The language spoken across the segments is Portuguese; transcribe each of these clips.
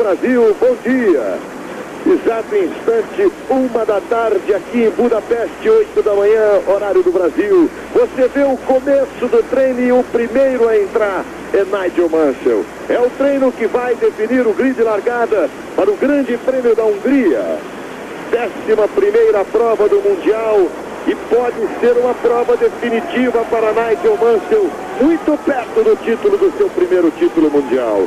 Brasil, bom dia. Exato instante, 1 da tarde aqui em Budapeste, 8 da manhã, horário do Brasil. Você vê o começo do treino e o primeiro a entrar é Nigel Mansell. É o treino que vai definir o grid de largada para o Grande Prêmio da Hungria. 11ª prova do Mundial e pode ser uma prova definitiva para Nigel Mansell, muito perto do título, do seu primeiro título mundial.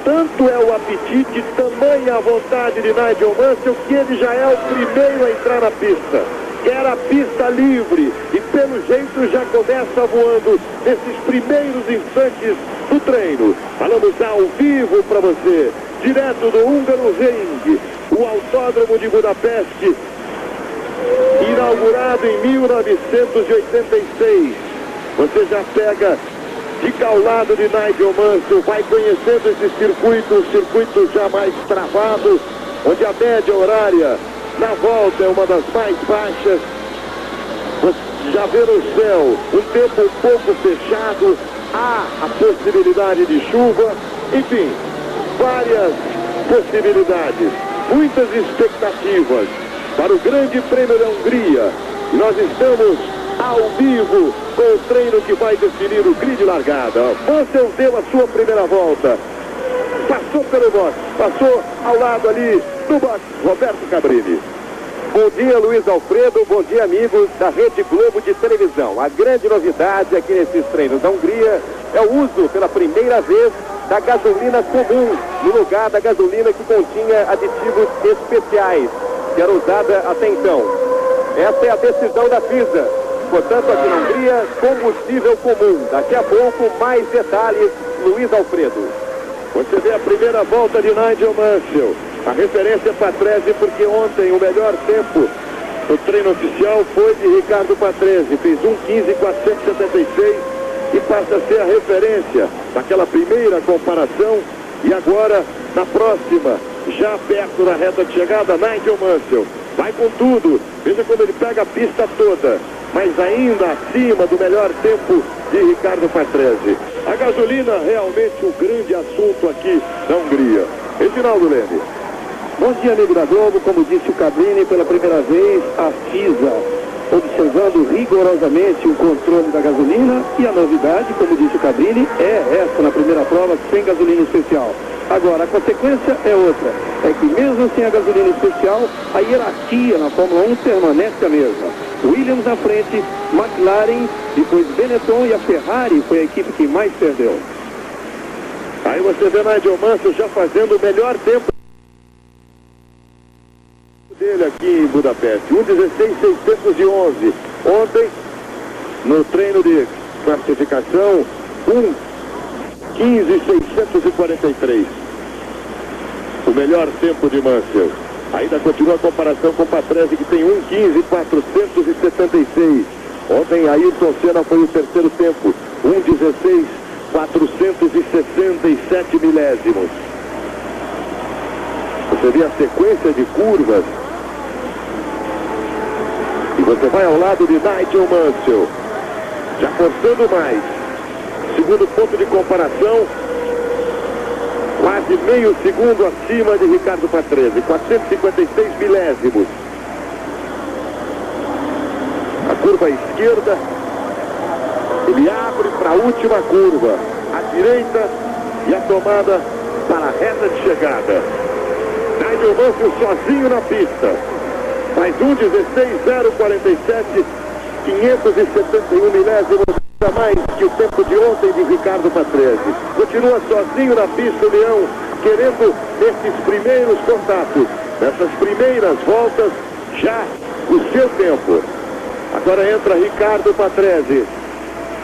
Tanto é o apetite, tamanha a vontade de Nigel Mansell, que ele já é o primeiro a entrar na pista. Quer a pista livre e pelo jeito já começa voando nesses primeiros instantes do treino. Falamos ao vivo para você, direto do Húngaro Ring, o Autódromo de Budapeste, inaugurado em 1986. Você já pega, fica ao lado de Nigel Mansell, vai conhecendo esse circuito, um circuito já mais travado, onde a média horária na volta é uma das mais baixas. Você já vê no céu um tempo um pouco fechado, há a possibilidade de chuva, enfim, várias possibilidades, muitas expectativas para o Grande Prêmio da Hungria. E nós estamos ao vivo com o treino que vai definir o grid de largada. Mansell deu a sua primeira volta, passou pelo box, passou ao lado ali do box, Roberto Cabrini. Bom dia, Luiz Alfredo, bom dia, amigos da Rede Globo de televisão. A grande novidade aqui nesses treinos da Hungria é o uso pela primeira vez da gasolina comum, no lugar da gasolina que continha aditivos especiais, que era usada até então. Essa é a decisão da FISA. Portanto, aqui na Hungria, combustível comum. Daqui a pouco, mais detalhes, Luiz Alfredo. Você vê a primeira volta de Nigel Mansell. A referência é Patrese, porque ontem o melhor tempo no treino oficial foi de Ricardo Patrese. Fez 1:15.476 e passa a ser a referência naquela primeira comparação. E agora, na próxima, já perto da reta de chegada, Nigel Mansell vai com tudo. Veja como ele pega a pista toda, mas ainda acima do melhor tempo de Ricardo Patrese. A gasolina realmente um grande assunto aqui na Hungria. Reginaldo Leme. Bom dia, amigo da Globo. Como disse o Cabrini, pela primeira vez a FISA observando rigorosamente o controle da gasolina, e a novidade, como disse o Cabrini, é essa na primeira prova, sem gasolina especial. Agora, a consequência é outra, é que mesmo sem a gasolina especial, a hierarquia na Fórmula 1 permanece a mesma. Williams na frente, McLaren, depois Benetton, e a Ferrari foi a equipe que mais perdeu. Aí você vê Nigel Mansell já fazendo o melhor tempo dele aqui em Budapeste, 1:16.611. Ontem, no treino de classificação, 1:15.643. O melhor tempo de Mansell. Ainda continua a comparação com o Patrese, que tem 1:15.476. Ontem, Ayrton Senna foi o terceiro tempo, 1:16.467 milésimos. Você vê a sequência de curvas. E você vai ao lado de Nigel Mansell, já forçando mais. Segundo ponto de comparação, quase meio segundo acima de Ricardo Patrese, 456 milésimos. A curva à esquerda, ele abre para a última curva, à direita, e a tomada para a reta de chegada. Nigel Mansell sozinho na pista. Mais 1:16.047, 571 milésimos a mais que o tempo de ontem de Ricardo Patrese. Continua sozinho na pista o Leão, querendo esses primeiros contatos, nessas primeiras voltas, já o seu tempo. Agora entra Ricardo Patrese.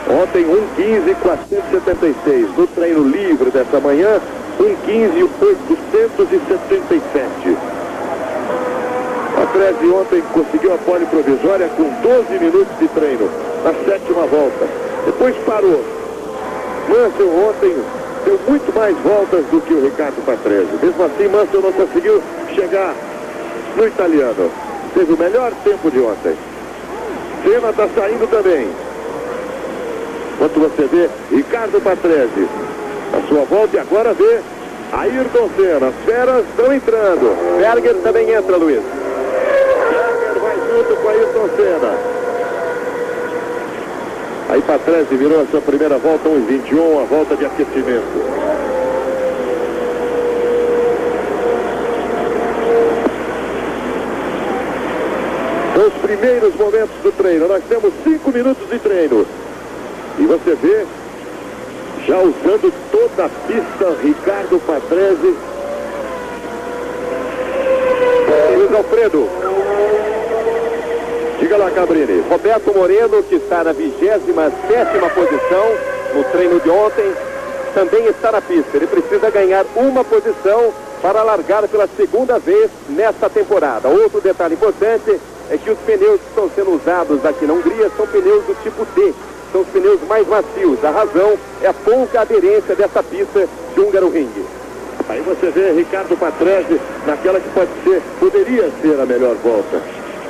Ontem 1:15.476. No treino livre dessa manhã, 1:15.877. Patrese ontem conseguiu a pole provisória com 12 minutos de treino, na 7ª volta. Depois parou. Mansell ontem deu muito mais voltas do que o Ricardo Patrese. Mesmo assim, Mansell não conseguiu chegar no italiano. Teve o melhor tempo de ontem. Senna está saindo também. Enquanto você vê Ricardo Patrese, a sua volta, e agora vê Ayrton Senna, as feras estão entrando. Berger também entra, Luiz. Berger vai junto com Ayrton Senna. Aí Patrese virou a sua primeira volta, 1:21, a volta de aquecimento. Os primeiros momentos do treino, nós temos 5 minutos de treino. E você vê, já usando toda a pista, Ricardo Patrese. Luiz Alfredo. Diga lá, Cabrini. Roberto Moreno, que está na 27ª posição no treino de ontem, também está na pista. Ele precisa ganhar uma posição para largar pela segunda vez nesta temporada. Outro detalhe importante é que os pneus que estão sendo usados aqui na Hungria são pneus do tipo D. São os pneus mais macios. A razão é a pouca aderência dessa pista de Hungaroring. Aí você vê Ricardo Patrese naquela que poderia ser a melhor volta.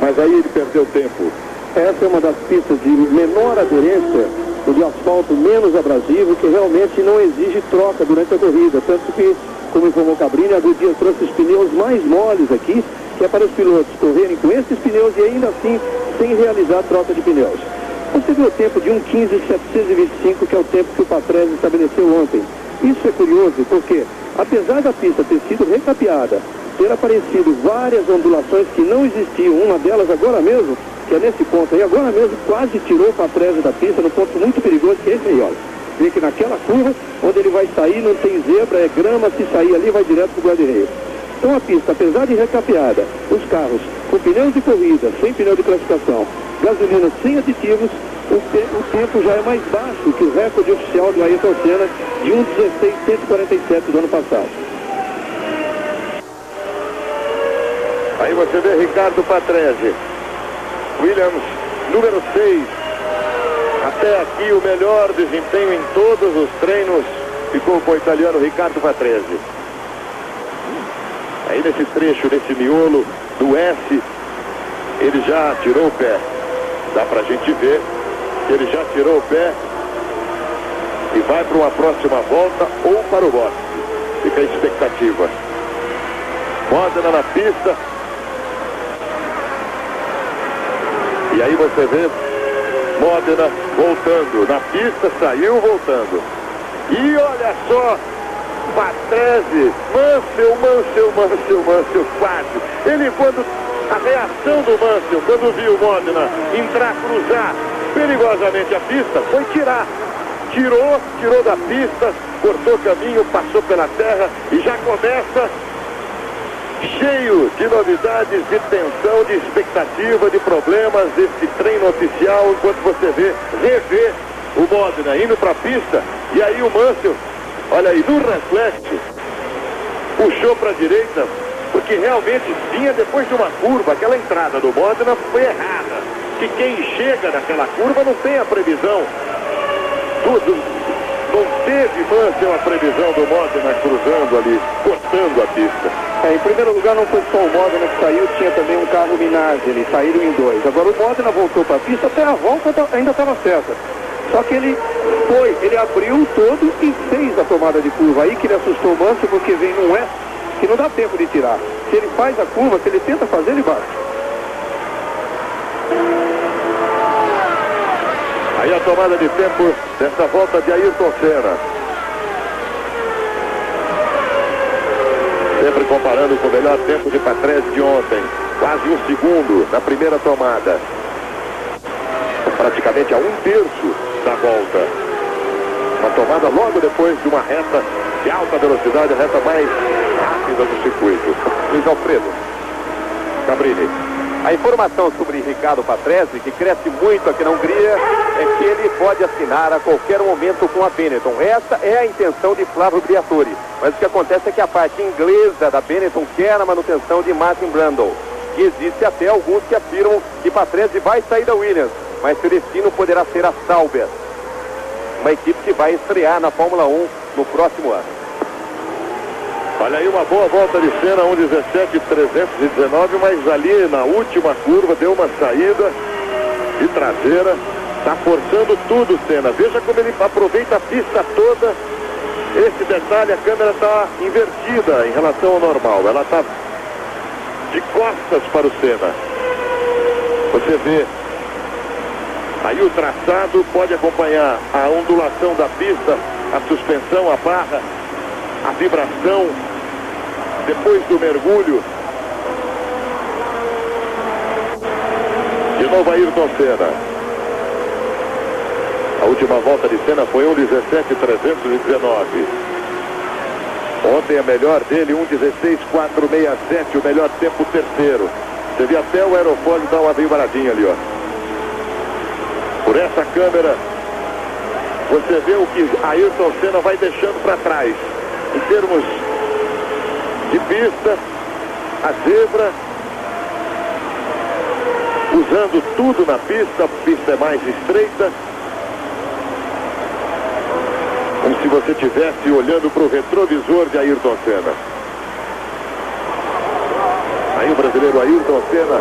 Mas aí ele perdeu tempo. Essa é uma das pistas de menor aderência, de asfalto menos abrasivo, que realmente não exige troca durante a corrida. Tanto que, como informou Cabrini, a Goodyear trouxe os pneus mais moles aqui, que é para os pilotos correrem com esses pneus e ainda assim sem realizar a troca de pneus. Você viu o tempo de 1:15.725, que é o tempo que o Patrese estabeleceu ontem. Isso é curioso porque, apesar da pista ter sido recapeada, ter aparecido várias ondulações que não existiam, uma delas agora mesmo, que é nesse ponto aí, agora mesmo quase tirou o Patrese da pista, num ponto muito perigoso, que é esse aí, olha. Vê que naquela curva, onde ele vai sair, não tem zebra, é grama, se sair ali vai direto para o guarda-reio. Então a pista, apesar de recapeada, os carros com pneus de corrida, sem pneu de classificação, gasolina sem aditivos, o tempo já é mais baixo que o recorde oficial do Ayrton Senna de 1:16.147 do ano passado. Aí você vê Ricardo Patrese. Williams, número 6. Até aqui o melhor desempenho em todos os treinos ficou com o italiano Ricardo Patrese. Aí nesse trecho, nesse miolo do S, ele já tirou o pé. Dá pra gente ver que ele já tirou o pé e vai para uma próxima volta ou para o boxe. Fica a expectativa. Modena na pista. E aí você vê Modena voltando. Na pista, saiu voltando. E olha só, Patrese, Mansell, quase. Ele a reação do Mansell, quando viu o Modena cruzar perigosamente a pista, foi tirar. Tirou da pista, cortou caminho, passou pela terra e já começa cheio de novidades, de tensão, de expectativa, de problemas desse treino oficial, enquanto você revê o Modena indo para a pista, e aí o Mansell, olha aí, no reflexo, puxou para a direita, porque realmente vinha depois de uma curva, aquela entrada do Modena foi errada, que quem chega naquela curva não tem a previsão, não teve Mansell a previsão do Modena cruzando ali, cortando a pista. Em primeiro lugar, não foi só o Modena que saiu, tinha também um carro Minardi, eles saíram em 2. Agora o Modena voltou para a pista, até a volta ainda estava certa. Só que ele abriu todo e fez a tomada de curva. Aí que ele assustou o Mansell, porque vem num S que não dá tempo de tirar. Se ele faz a curva, se ele tenta fazer, ele bate. Aí a tomada de tempo dessa volta de Ayrton Senna. Sempre comparando com o melhor tempo de Patrese de ontem. Quase 1 segundo na primeira tomada. Praticamente a 1/3 da volta. Uma tomada logo depois de uma reta de alta velocidade, a reta mais rápida do circuito. Luiz Alfredo. Cabrini. A informação sobre Ricardo Patrese, que cresce muito aqui na Hungria, é que ele pode assinar a qualquer momento com a Benetton. Essa é a intenção de Flávio Briatore. Mas o que acontece é que a parte inglesa da Benetton quer a manutenção de Martin Brundle. E existe até alguns que afirmam que Patrese vai sair da Williams, mas seu destino poderá ser a Sauber, uma equipe que vai estrear na Fórmula 1 no próximo ano. Olha aí uma boa volta de Senna, 1:17.319, mas ali na última curva deu uma saída de traseira, está forçando tudo Senna. Veja como ele aproveita a pista toda Esse detalhe, a câmera está invertida em relação ao normal. Ela está de costas para o Senna. Você vê aí o traçado, pode acompanhar a ondulação da pista, a suspensão, a barra, a vibração depois do mergulho. De novo Ayrton Senna. A última volta de Senna foi 1:17.319. Ontem a melhor dele, 1:16.467, o melhor tempo terceiro. Você vê até o aerofólio dar uma vibradinha ali, ó. Por essa câmera, você vê o que Ayrton Senna vai deixando para trás. Em termos de pista, a zebra, usando tudo na pista, a pista é mais estreita. Como se você estivesse olhando para o retrovisor de Ayrton Senna. Aí o brasileiro Ayrton Senna.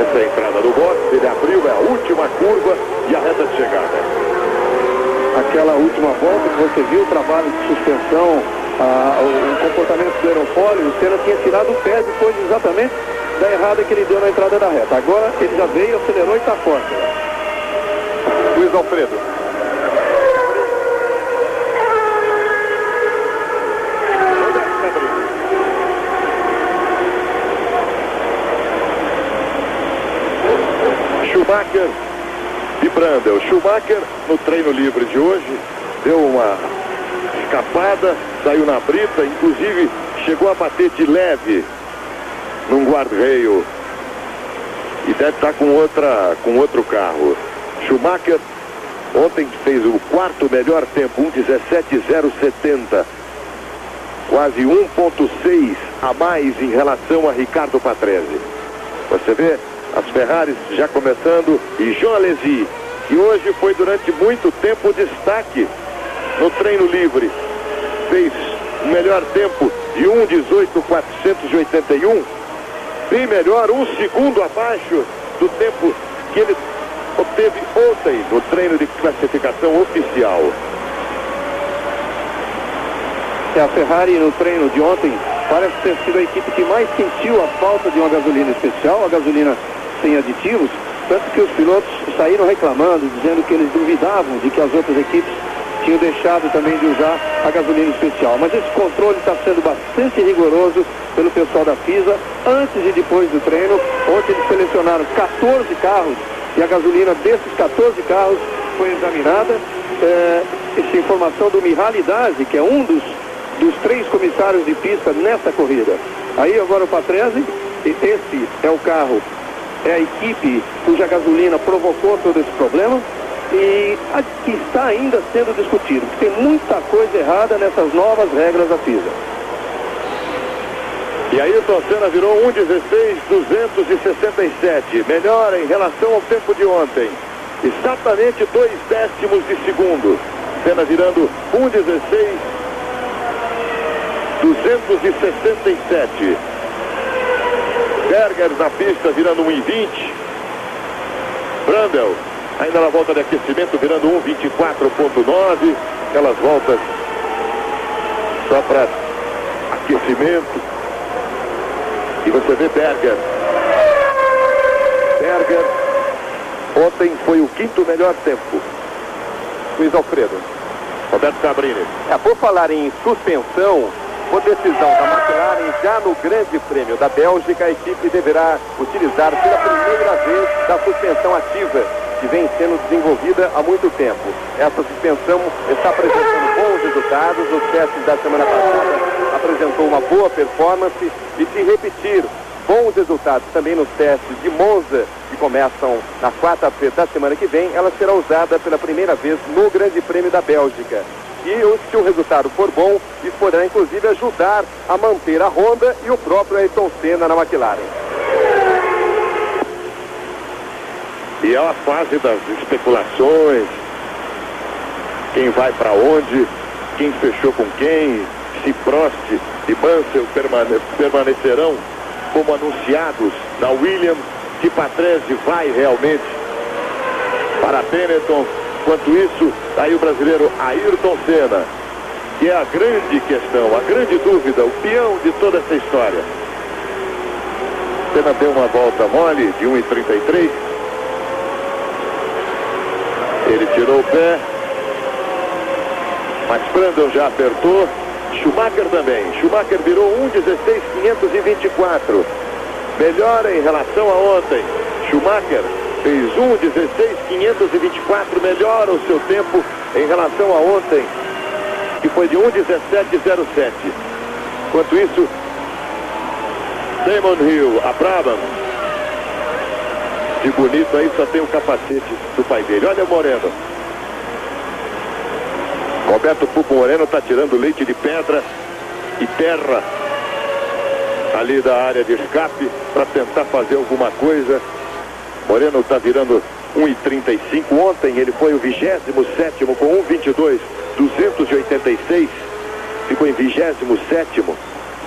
Essa é a entrada do box, ele abriu, é a última curva e a reta de chegada. Aquela última volta que você viu, o trabalho de suspensão, o comportamento do aerofólio, o Senna tinha tirado o pé depois exatamente da errada que ele deu na entrada da reta. Agora ele já veio, acelerou e está forte. Luiz Alfredo. Schumacher e Brandel. Schumacher no treino livre de hoje deu uma escapada, saiu na brita, inclusive chegou a bater de leve num guardrail e deve estar com outro carro. Schumacher ontem fez o quarto melhor tempo, 1:17.070, quase 1,6 a mais em relação a Ricardo Patrese. Você vê as Ferraris já começando, e Jean Alesi, que hoje foi durante muito tempo destaque no treino livre, fez o melhor tempo de 1:18.481, bem melhor, 1 segundo abaixo do tempo que ele obteve ontem no treino de classificação oficial. A Ferrari no treino de ontem parece ter sido a equipe que mais sentiu a falta de uma gasolina especial, a gasolina sem aditivos, tanto que os pilotos saíram reclamando, dizendo que eles duvidavam de que as outras equipes tinham deixado também de usar a gasolina especial. Mas esse controle está sendo bastante rigoroso pelo pessoal da FISA, antes e depois do treino. Ontem eles selecionaram 14 carros e a gasolina desses 14 carros foi examinada. Essa informação do Mihaly Dasi, que é um dos 3 comissários de pista nessa corrida. Aí agora o Patrese, esse é o carro, é a equipe cuja gasolina provocou todo esse problema e que está ainda sendo discutido. Tem muita coisa errada nessas novas regras da FISA. E aí o Senna virou 1:16.267, melhor em relação ao tempo de ontem, exatamente 2 décimos de segundo. Senna virando 1:16.267. Berger na pista virando 1:20. Brandel ainda na volta de aquecimento virando 1:24.9. Aquelas voltas só para aquecimento. E você vê Berger ontem foi o 5º melhor tempo. Luiz Alfredo. Roberto Cabrini. Por falar em suspensão, por decisão da McLaren, já no Grande Prêmio da Bélgica, a equipe deverá utilizar pela primeira vez da suspensão ativa, que vem sendo desenvolvida há muito tempo. Essa suspensão está apresentando bons resultados. Nos testes da semana passada apresentou uma boa performance e, se repetir bons resultados também nos testes de Monza, que começam na quarta-feira da semana que vem, ela será usada pela primeira vez no Grande Prêmio da Bélgica. E se o resultado for bom, isso poderá inclusive ajudar a manter a Honda e o próprio Ayrton Senna na McLaren. E é a fase das especulações, quem vai para onde, quem fechou com quem, se Prost e Mansell permanecerão como anunciados da Williams, se Patrese vai realmente para Benetton, Enquanto isso, aí o brasileiro Ayrton Senna, que é a grande questão, a grande dúvida, o peão de toda essa história. Senna deu uma volta mole de 1,33. Ele tirou o pé, mas Brandon já apertou. Schumacher também. Schumacher virou 1,16,524. Melhora em relação a ontem. Schumacher fez 1,16,524. Melhora o seu tempo em relação a ontem, que foi de 1,17,07. Enquanto isso, Damon Hill, a Brabham. De bonito aí só tem o capacete do pai dele. Olha o Moreno. Roberto Pupo Moreno está tirando leite de pedra e terra ali da área de escape para tentar fazer alguma coisa. Moreno está virando 1,35. Ontem ele foi o 27º com 1,22,286. Ficou em 27º.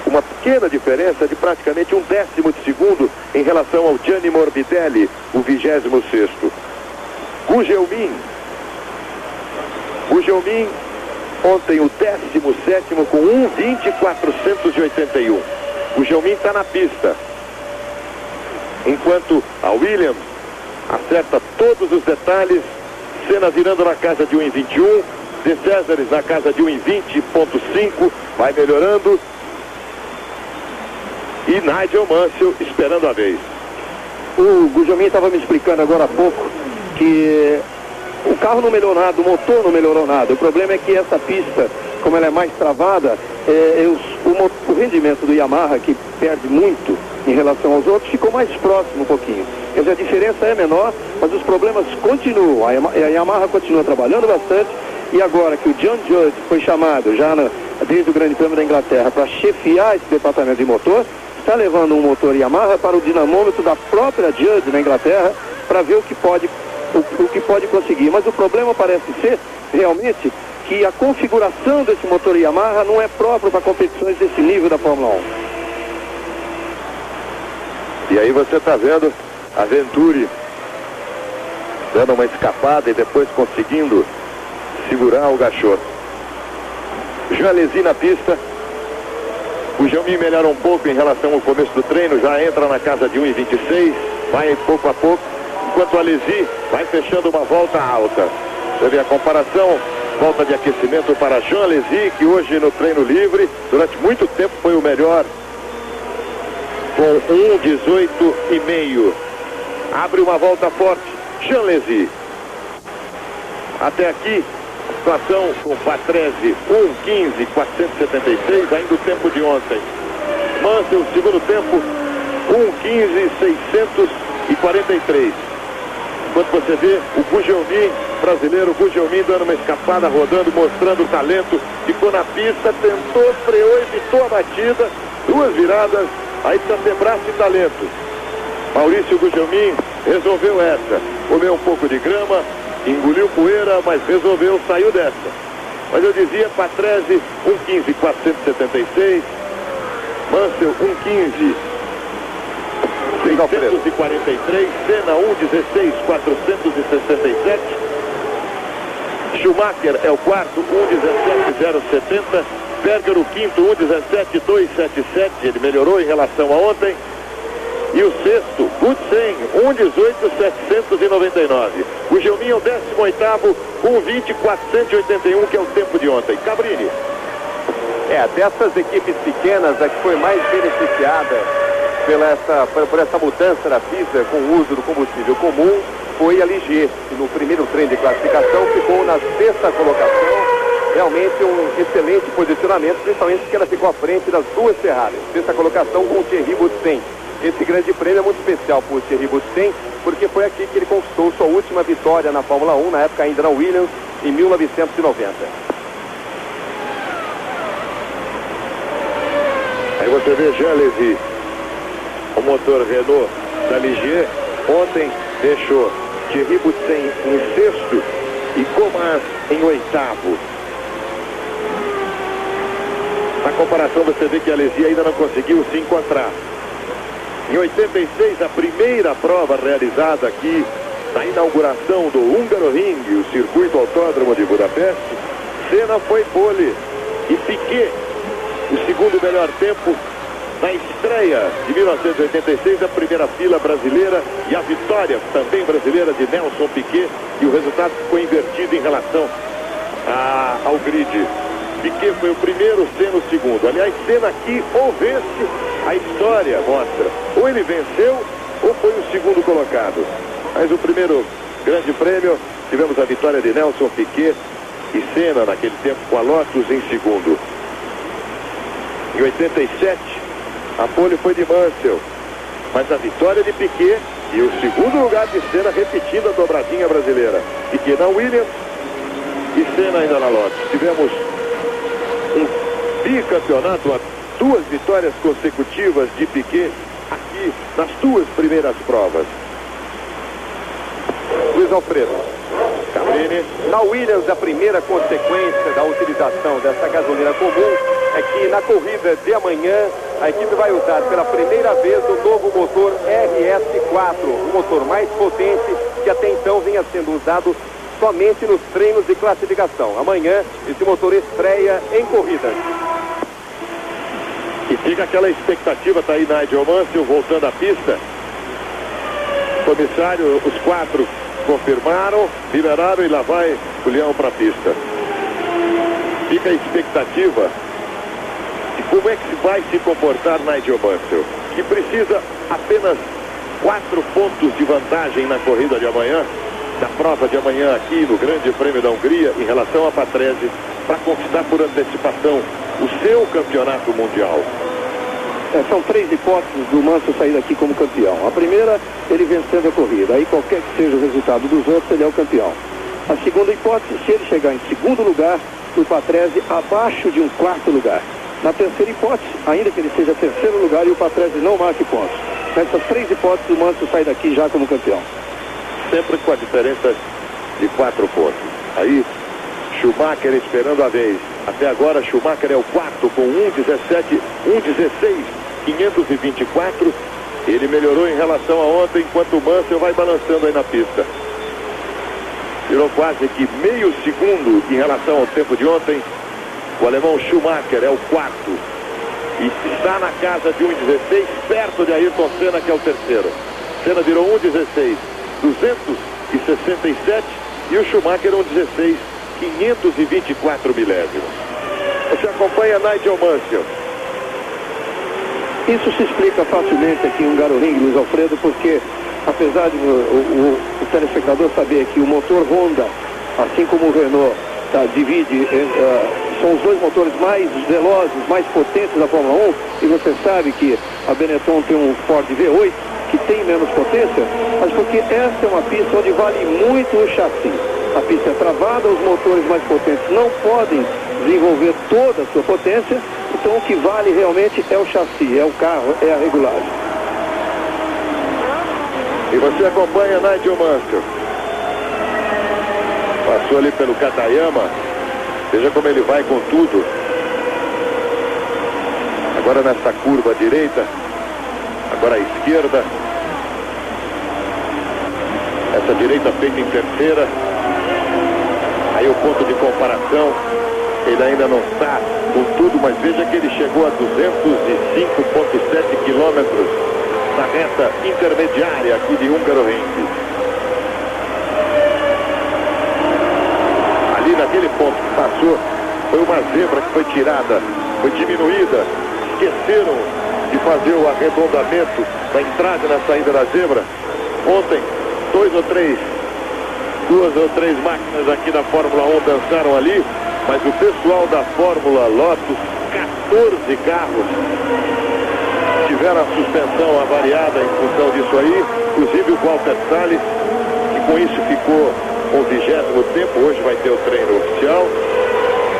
Uma pequena diferença de praticamente 1/10 de segundo em relação ao Gianni Morbidelli, o 26º. Gugelmin ontem o 17º com 1,20,481. O Gugelmin está na pista, enquanto a Williams acerta todos os detalhes. Senna virando na casa de 1,21, De Césares na casa de 1,20,5, vai melhorando. E Nigel Mansell esperando a vez. O Gugelmin estava me explicando agora há pouco que o carro não melhorou nada, o motor não melhorou nada. O problema é que essa pista, como ela é mais travada, o rendimento do Yamaha, que perde muito em relação aos outros, ficou mais próximo um pouquinho. Quer dizer, a diferença é menor, mas os problemas continuam. A Yamaha continua trabalhando bastante, e agora que o John Judge foi chamado já desde o Grande Prêmio da Inglaterra para chefiar esse departamento de motor, está levando um motor Yamaha para o dinamômetro da própria Judge na Inglaterra para ver o que pode conseguir. Mas o problema parece ser realmente que a configuração desse motor Yamaha não é próprio para competições desse nível da Fórmula 1. E aí você está vendo a Venturi dando uma escapada e depois conseguindo segurar o Gachot. Jean Alesi na pista. O Gugelmin melhora um pouco em relação ao começo do treino, já entra na casa de 1,26, vai pouco a pouco, enquanto o Alesi vai fechando uma volta alta. Você vê a comparação, volta de aquecimento para Jean Alesi, que hoje no treino livre, durante muito tempo foi o melhor, com 1,18,5. Abre uma volta forte, Jean Alesi. Até aqui, situação com Patrese 1,15,476, ainda o tempo de ontem. Mansell, segundo tempo, 1,15,643. Enquanto você vê o Gugelmin, brasileiro Gugelmin, dando uma escapada, rodando, mostrando o talento, ficou na pista, tentou, freou, evitou a batida, duas viradas, aí precisa ter braço e talento. Maurício Gugelmin resolveu essa, comeu um pouco de grama, engoliu poeira, mas resolveu, saiu dessa. Mas eu dizia, Patrese 1,15,476, Mansell 1,15,643, Senna 1,16,467, Schumacher é o quarto, 1,17,070, Berger o quinto, 1,17,277, ele melhorou em relação a ontem. E o sexto, Gutsen, 1,18,799. O Gugelmin é o 18º, 1,20,481, que é o tempo de ontem. Cabrini. Dessas equipes pequenas, a que foi mais beneficiada por essa mudança na pista com o uso do combustível comum foi a Ligier, que no primeiro treino de classificação ficou na 6ª colocação. Realmente um excelente posicionamento, principalmente porque ela ficou à frente das duas Ferraris. 6ª colocação com o Thierry Boutsen. Esse grande prêmio é muito especial para o Thierry Boutsen, porque foi aqui que ele conquistou sua última vitória na Fórmula 1, na época ainda na Williams, em 1990. Aí você vê Jean Alesi, o motor Renault da Ligier, ontem deixou Thierry Boutsen em 6º e Comas em 8º. Na comparação você vê que a Alesi ainda não conseguiu se encontrar. Em 86, a primeira prova realizada aqui na inauguração do Hungaroring, o circuito autódromo de Budapeste, Senna foi pole e Piquet o segundo melhor tempo na estreia de 1986, a primeira fila brasileira e a vitória também brasileira de Nelson Piquet, e o resultado ficou invertido em relação ao grid. Piquet foi o primeiro, Senna o segundo. Aliás, Senna aqui ou vence, a história mostra, ou ele venceu ou foi o segundo colocado. Mas o primeiro grande prêmio, tivemos a vitória de Nelson Piquet e Senna naquele tempo com a Lotus em segundo. Em 87, a pole foi de Mansell, mas a vitória de Piquet e o segundo lugar de Senna, repetindo a dobradinha brasileira. Piquet na Williams e Senna ainda na Lotus. Tivemos um bicampeonato, duas vitórias consecutivas de Piquet aqui nas duas primeiras provas. Luiz Alfredo. Cabrini. Na Williams, a primeira consequência da utilização dessa gasolina comum é que na corrida de amanhã a equipe vai usar pela primeira vez o novo motor RS4, o motor mais potente que até então vinha sendo usado somente nos treinos de classificação. Amanhã esse motor estreia em corridas. E fica aquela expectativa, tá aí Nigel Mansell voltando à pista. Comissário, os quatro confirmaram, liberaram e lá vai o Leão para a pista. Fica a expectativa de como é que vai se comportar Nigel Mansell, que precisa apenas 4 pontos de vantagem na corrida de amanhã, na prova de amanhã aqui no Grande Prêmio da Hungria, em relação a Patrese, para conquistar por antecipação o seu campeonato mundial. São 3 hipóteses do Mansell sair daqui como campeão. A primeira, ele vencendo a corrida. Aí qualquer que seja o resultado dos outros, ele é o campeão. A segunda hipótese, se ele chegar em segundo lugar, o Patrese abaixo de um quarto lugar. Na terceira hipótese, ainda que ele seja terceiro lugar e o Patrese não marque pontos. Nessas 3 hipóteses, o Mansell sai daqui já como campeão. Sempre com a diferença de 4 pontos. Aí, Schumacher esperando a vez. Até agora, Schumacher é o quarto com 1:16.524. Ele melhorou em relação a ontem, enquanto o Mansell vai balançando aí na pista. Tirou quase que meio segundo em relação ao tempo de ontem. O alemão Schumacher é o quarto. E está na casa de 1:16, perto de Ayrton Senna, que é o terceiro. Senna virou 1:16.267 e o Schumacher 1:16.524 milésimos. Você acompanha Nigel Mansell. Isso se explica facilmente aqui em Hungaroring, Luiz Alfredo, porque apesar de o telespectador saber que o motor Honda, assim como o Renault, são os dois motores mais velozes, mais potentes da Fórmula 1, e você sabe que a Benetton tem um Ford V8 que tem menos potência, mas porque essa é uma pista onde vale muito o chassi. A pista é travada, os motores mais potentes não podem desenvolver toda a sua potência, então o que vale realmente é o chassi, é o carro, é a regulagem. E você acompanha Nigel Mansell. Passou ali pelo Katayama. Veja como ele vai com tudo. Agora nessa curva à direita. Agora à esquerda. Essa direita feita em terceira. Aí o ponto de comparação. Ele ainda não está com tudo, mas veja que ele chegou a 205,7 quilômetros na reta intermediária aqui de Hungaroring. Ali naquele ponto que passou, foi uma zebra que foi tirada, foi diminuída. Esqueceram de fazer o arredondamento da entrada e na saída da zebra. Ontem, duas ou três máquinas aqui da Fórmula 1 dançaram ali, mas o pessoal da Fórmula Lotus, 14 carros, tiveram a suspensão avariada em função disso aí, inclusive o Walter Salles, que com isso ficou com o 20º tempo, hoje vai ter o treino oficial.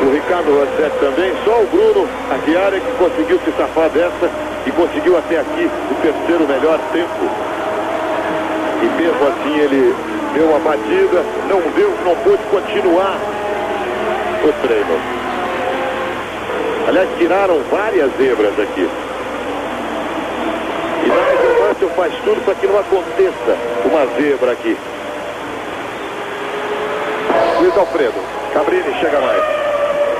O Ricardo Rossetti também, só o Bruno Aguiar que conseguiu se safar dessa e conseguiu até aqui o terceiro melhor tempo. E mesmo assim ele deu uma batida, não pôde continuar o treino. Aliás, tiraram várias zebras aqui. E Nigel Mansell faz tudo para que não aconteça uma zebra aqui. Luiz Alfredo. Cabrini chega mais.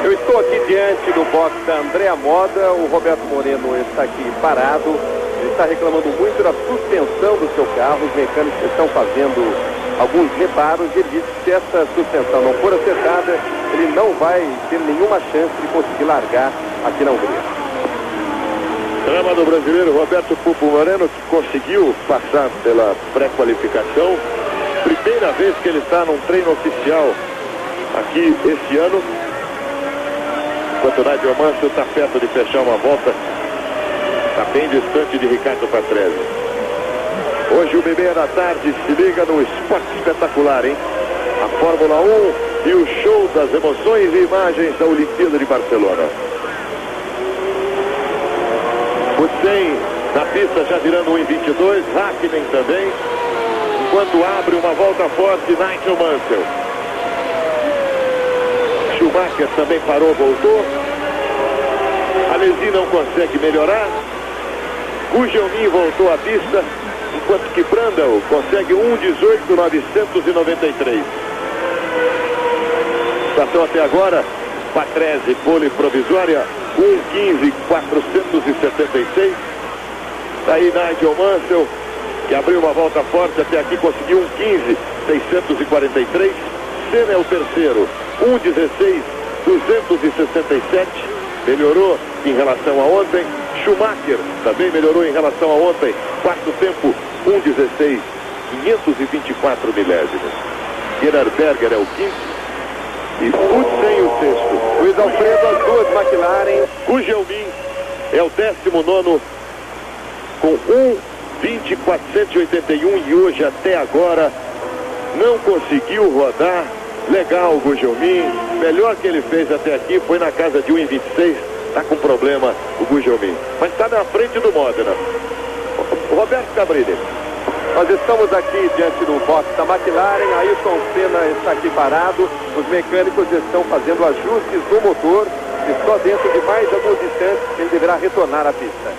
Eu estou aqui diante do box da Andréa Moda. O Roberto Moreno está aqui parado. Ele está reclamando muito da suspensão do seu carro. Os mecânicos estão fazendo alguns reparos. Ele disse que se essa suspensão não for acertada, ele não vai ter nenhuma chance de conseguir largar aqui na Hungria. Drama do brasileiro Roberto Pupo Moreno, que conseguiu passar pela pré-qualificação. Primeira vez que ele está num treino oficial aqui esse ano. Enquanto o Nigel Mansell está perto de fechar uma volta, está bem distante de Ricardo Patrese. Hoje o bebê da tarde se liga no esporte espetacular, hein? A Fórmula 1 e o show das emoções e imagens da Olimpíada de Barcelona. Hussein na pista já virando 1,22, Hakkinen também. Enquanto abre uma volta forte, Nigel Mansell. Schumacher também parou, voltou. Alesi não consegue melhorar. Gugelmin voltou à pista, enquanto que Brandao consegue 1,18,993. Situação até agora, Patrese, pole provisória, 1,15,476. Daí Nigel Mansell, que abriu uma volta forte até aqui, conseguiu 1,15,643. Senna é o terceiro, 1,16,267. Melhorou em relação a ontem. Schumacher também melhorou em relação a ontem. Quarto tempo, 1,16,524 milésimos. Gerhard Berger é o quinto. E Hussein o sexto. Luiz Alfredo, as duas McLaren. Gugelmin é o 19º com 1,20,481 e hoje até agora não conseguiu rodar. Legal o Gugelmin, melhor que ele fez até aqui foi na casa de 1,26. Está com problema o Gugelmin, mas está na frente do Modena. Roberto Cabrini. Nós estamos aqui diante do box da McLaren. Ayrton Senna está aqui parado. Os mecânicos estão fazendo ajustes no motor e só dentro de mais alguns instantes ele deverá retornar à pista.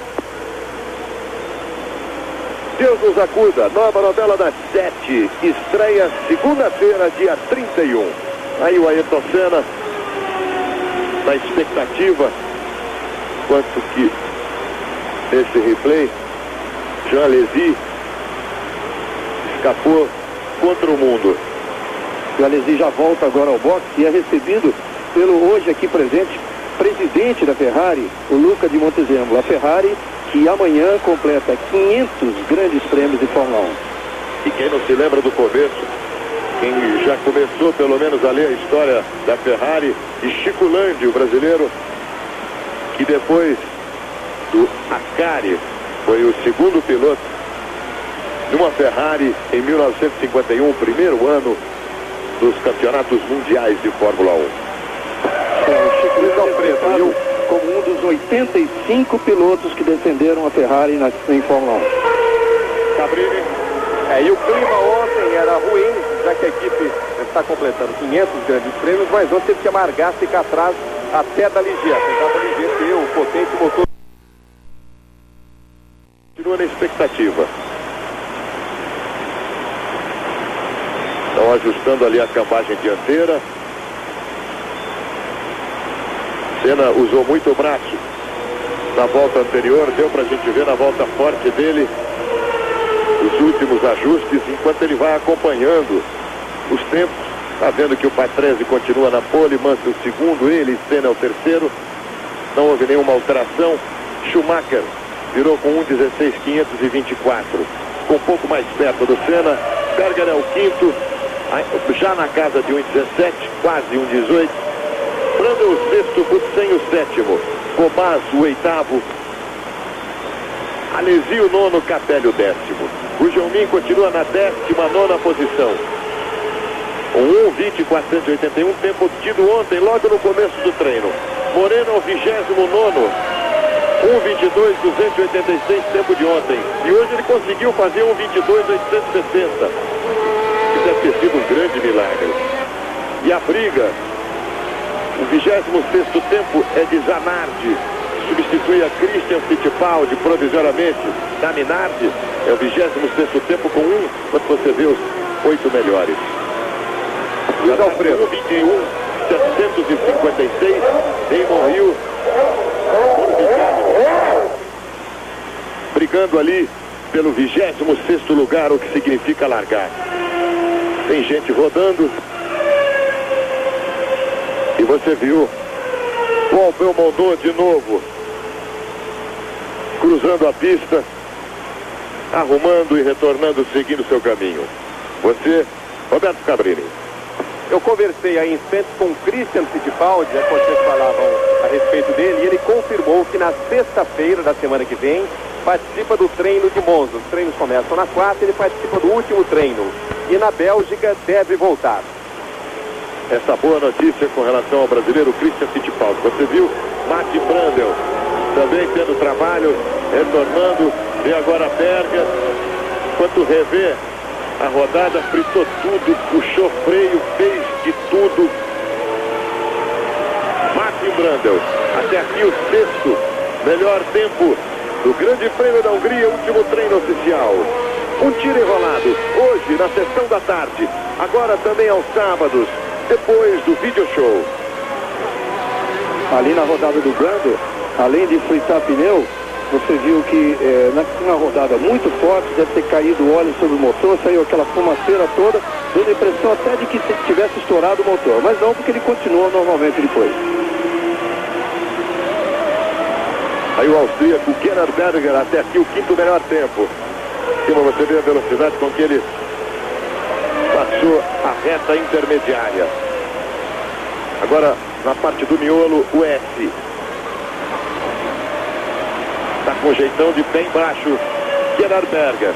Deus nos acuda, nova novela das 7, estreia segunda-feira, dia 31. Aí o Ayrton Senna, na expectativa, quanto que nesse replay, Jean Alesi escapou contra o mundo. O Alesi já volta agora ao boxe e é recebido pelo hoje aqui presente presidente da Ferrari, o Luca de Montezemolo. A Ferrari que amanhã completa 500 grandes prêmios de Fórmula 1. E quem não se lembra do começo, quem já começou pelo menos a ler a história da Ferrari, e Chico Landi, o brasileiro, que depois do Ascari foi o segundo piloto de uma Ferrari em 1951, o primeiro ano dos campeonatos mundiais de Fórmula 1. O Chico Landi Alfredo como um dos 85 pilotos que defenderam a Ferrari em Fórmula 1. Cabrini. E o clima ontem era ruim, já que a equipe está completando 500 grandes prêmios, mas ontem teve que amargar, ficar atrás até da Ligier. Apesar da Ligier ter o potente motor. Continua na expectativa. Estão ajustando ali a cambagem dianteira. Senna usou muito o braço na volta anterior, deu pra gente ver na volta forte dele os últimos ajustes, enquanto ele vai acompanhando os tempos. Tá vendo que o Patrese continua na pole, Mansell o segundo, ele, Senna é o terceiro. Não houve nenhuma alteração. Schumacher virou com 1,16,524, com um pouco mais perto do Senna. Berger é o quinto, já na casa de 1,17, quase 1,18. Brandao o sexto, Hussein o sétimo, Gobaz o oitavo, Alesi o nono, Capelli o décimo. Gugelmin continua na 19ª posição, com 1,20,481, tempo tido ontem, logo no começo do treino. Moreno o 29º, 1,22,286, tempo de ontem. E hoje ele conseguiu fazer 1,22,860. Isso deve ter sido um grande milagre. E a briga, o 26º tempo é de Zanardi, substitui a Christian Fittipaldi provisoriamente da Minardi. É o 26º tempo com 1, quando você vê os 8 melhores. Luiz Alfredo. 21,756 em Monrio. Brigando ali pelo 26º lugar, o que significa largar. Tem gente rodando. E você viu Paul Belmondo de novo cruzando a pista, arrumando e retornando, seguindo seu caminho. Você, Roberto Cabrini. Eu conversei há instantes com o Christian Fittipaldi, vocês falavam a respeito dele, e ele confirmou que na sexta-feira da semana que vem participa do treino de Monza. Os treinos começam na quarta, ele participa do último treino. E na Bélgica deve voltar. Essa boa notícia com relação ao brasileiro Christian Fittipaldi. Você viu Mati Brandel também tendo trabalho, retornando, vê agora Berger. Enquanto revê a rodada, fritou tudo, puxou freio, fez de tudo. Martin Brandel, até aqui o sexto melhor tempo do Grande Prêmio da Hungria, último treino oficial. Um tiro enrolado, hoje na sessão da tarde, agora também aos sábados, depois do video show. Ali na rodada do Brandel, além de fritar pneu, você viu que na rodada muito forte, deve ter caído óleo sobre o motor, saiu aquela fumaceira toda, dando a impressão até de que tivesse estourado o motor, mas não, porque ele continuou normalmente depois. Aí o austríaco Gerhard Berger, até aqui o quinto melhor tempo. Em cima você vê a velocidade com que ele passou a reta intermediária. Agora, na parte do miolo, o S. Está com jeitão de bem baixo, Gerhard Berger.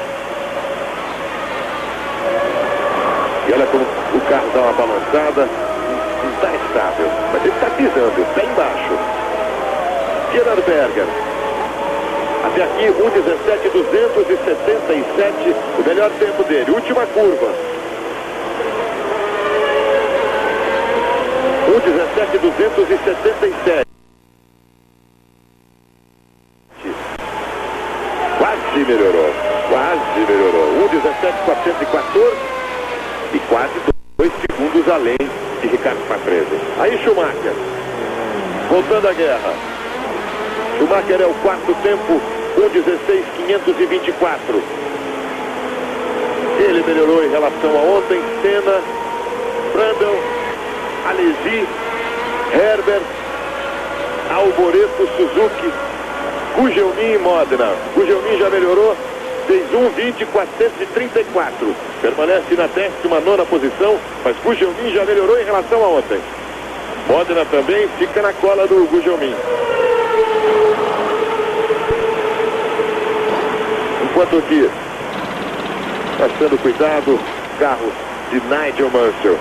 E olha como o carro dá uma balançada. Não está estável, mas ele está pisando bem baixo. Gerhard Berger. Até aqui, 1,17,277, o melhor tempo dele. Última curva. 1,17,277. Quase melhorou. 1,17,414 e quase 2 segundos além de Ricardo Patrese. Aí Schumacher, voltando à guerra. Schumacher é o quarto tempo, 1,16,524. Ele melhorou em relação a ontem. Senna, Brandel, Alesi, Herbert, Alboreto, Suzuki, Gugelmin e Modena. Gugelmin já melhorou, fez 1,20,434. Permanece na 19ª posição, mas Gugelmin já melhorou em relação a ontem. Modena também fica na cola do Gugelmin. Enquanto que, passando cuidado, carro de Nigel Mansell.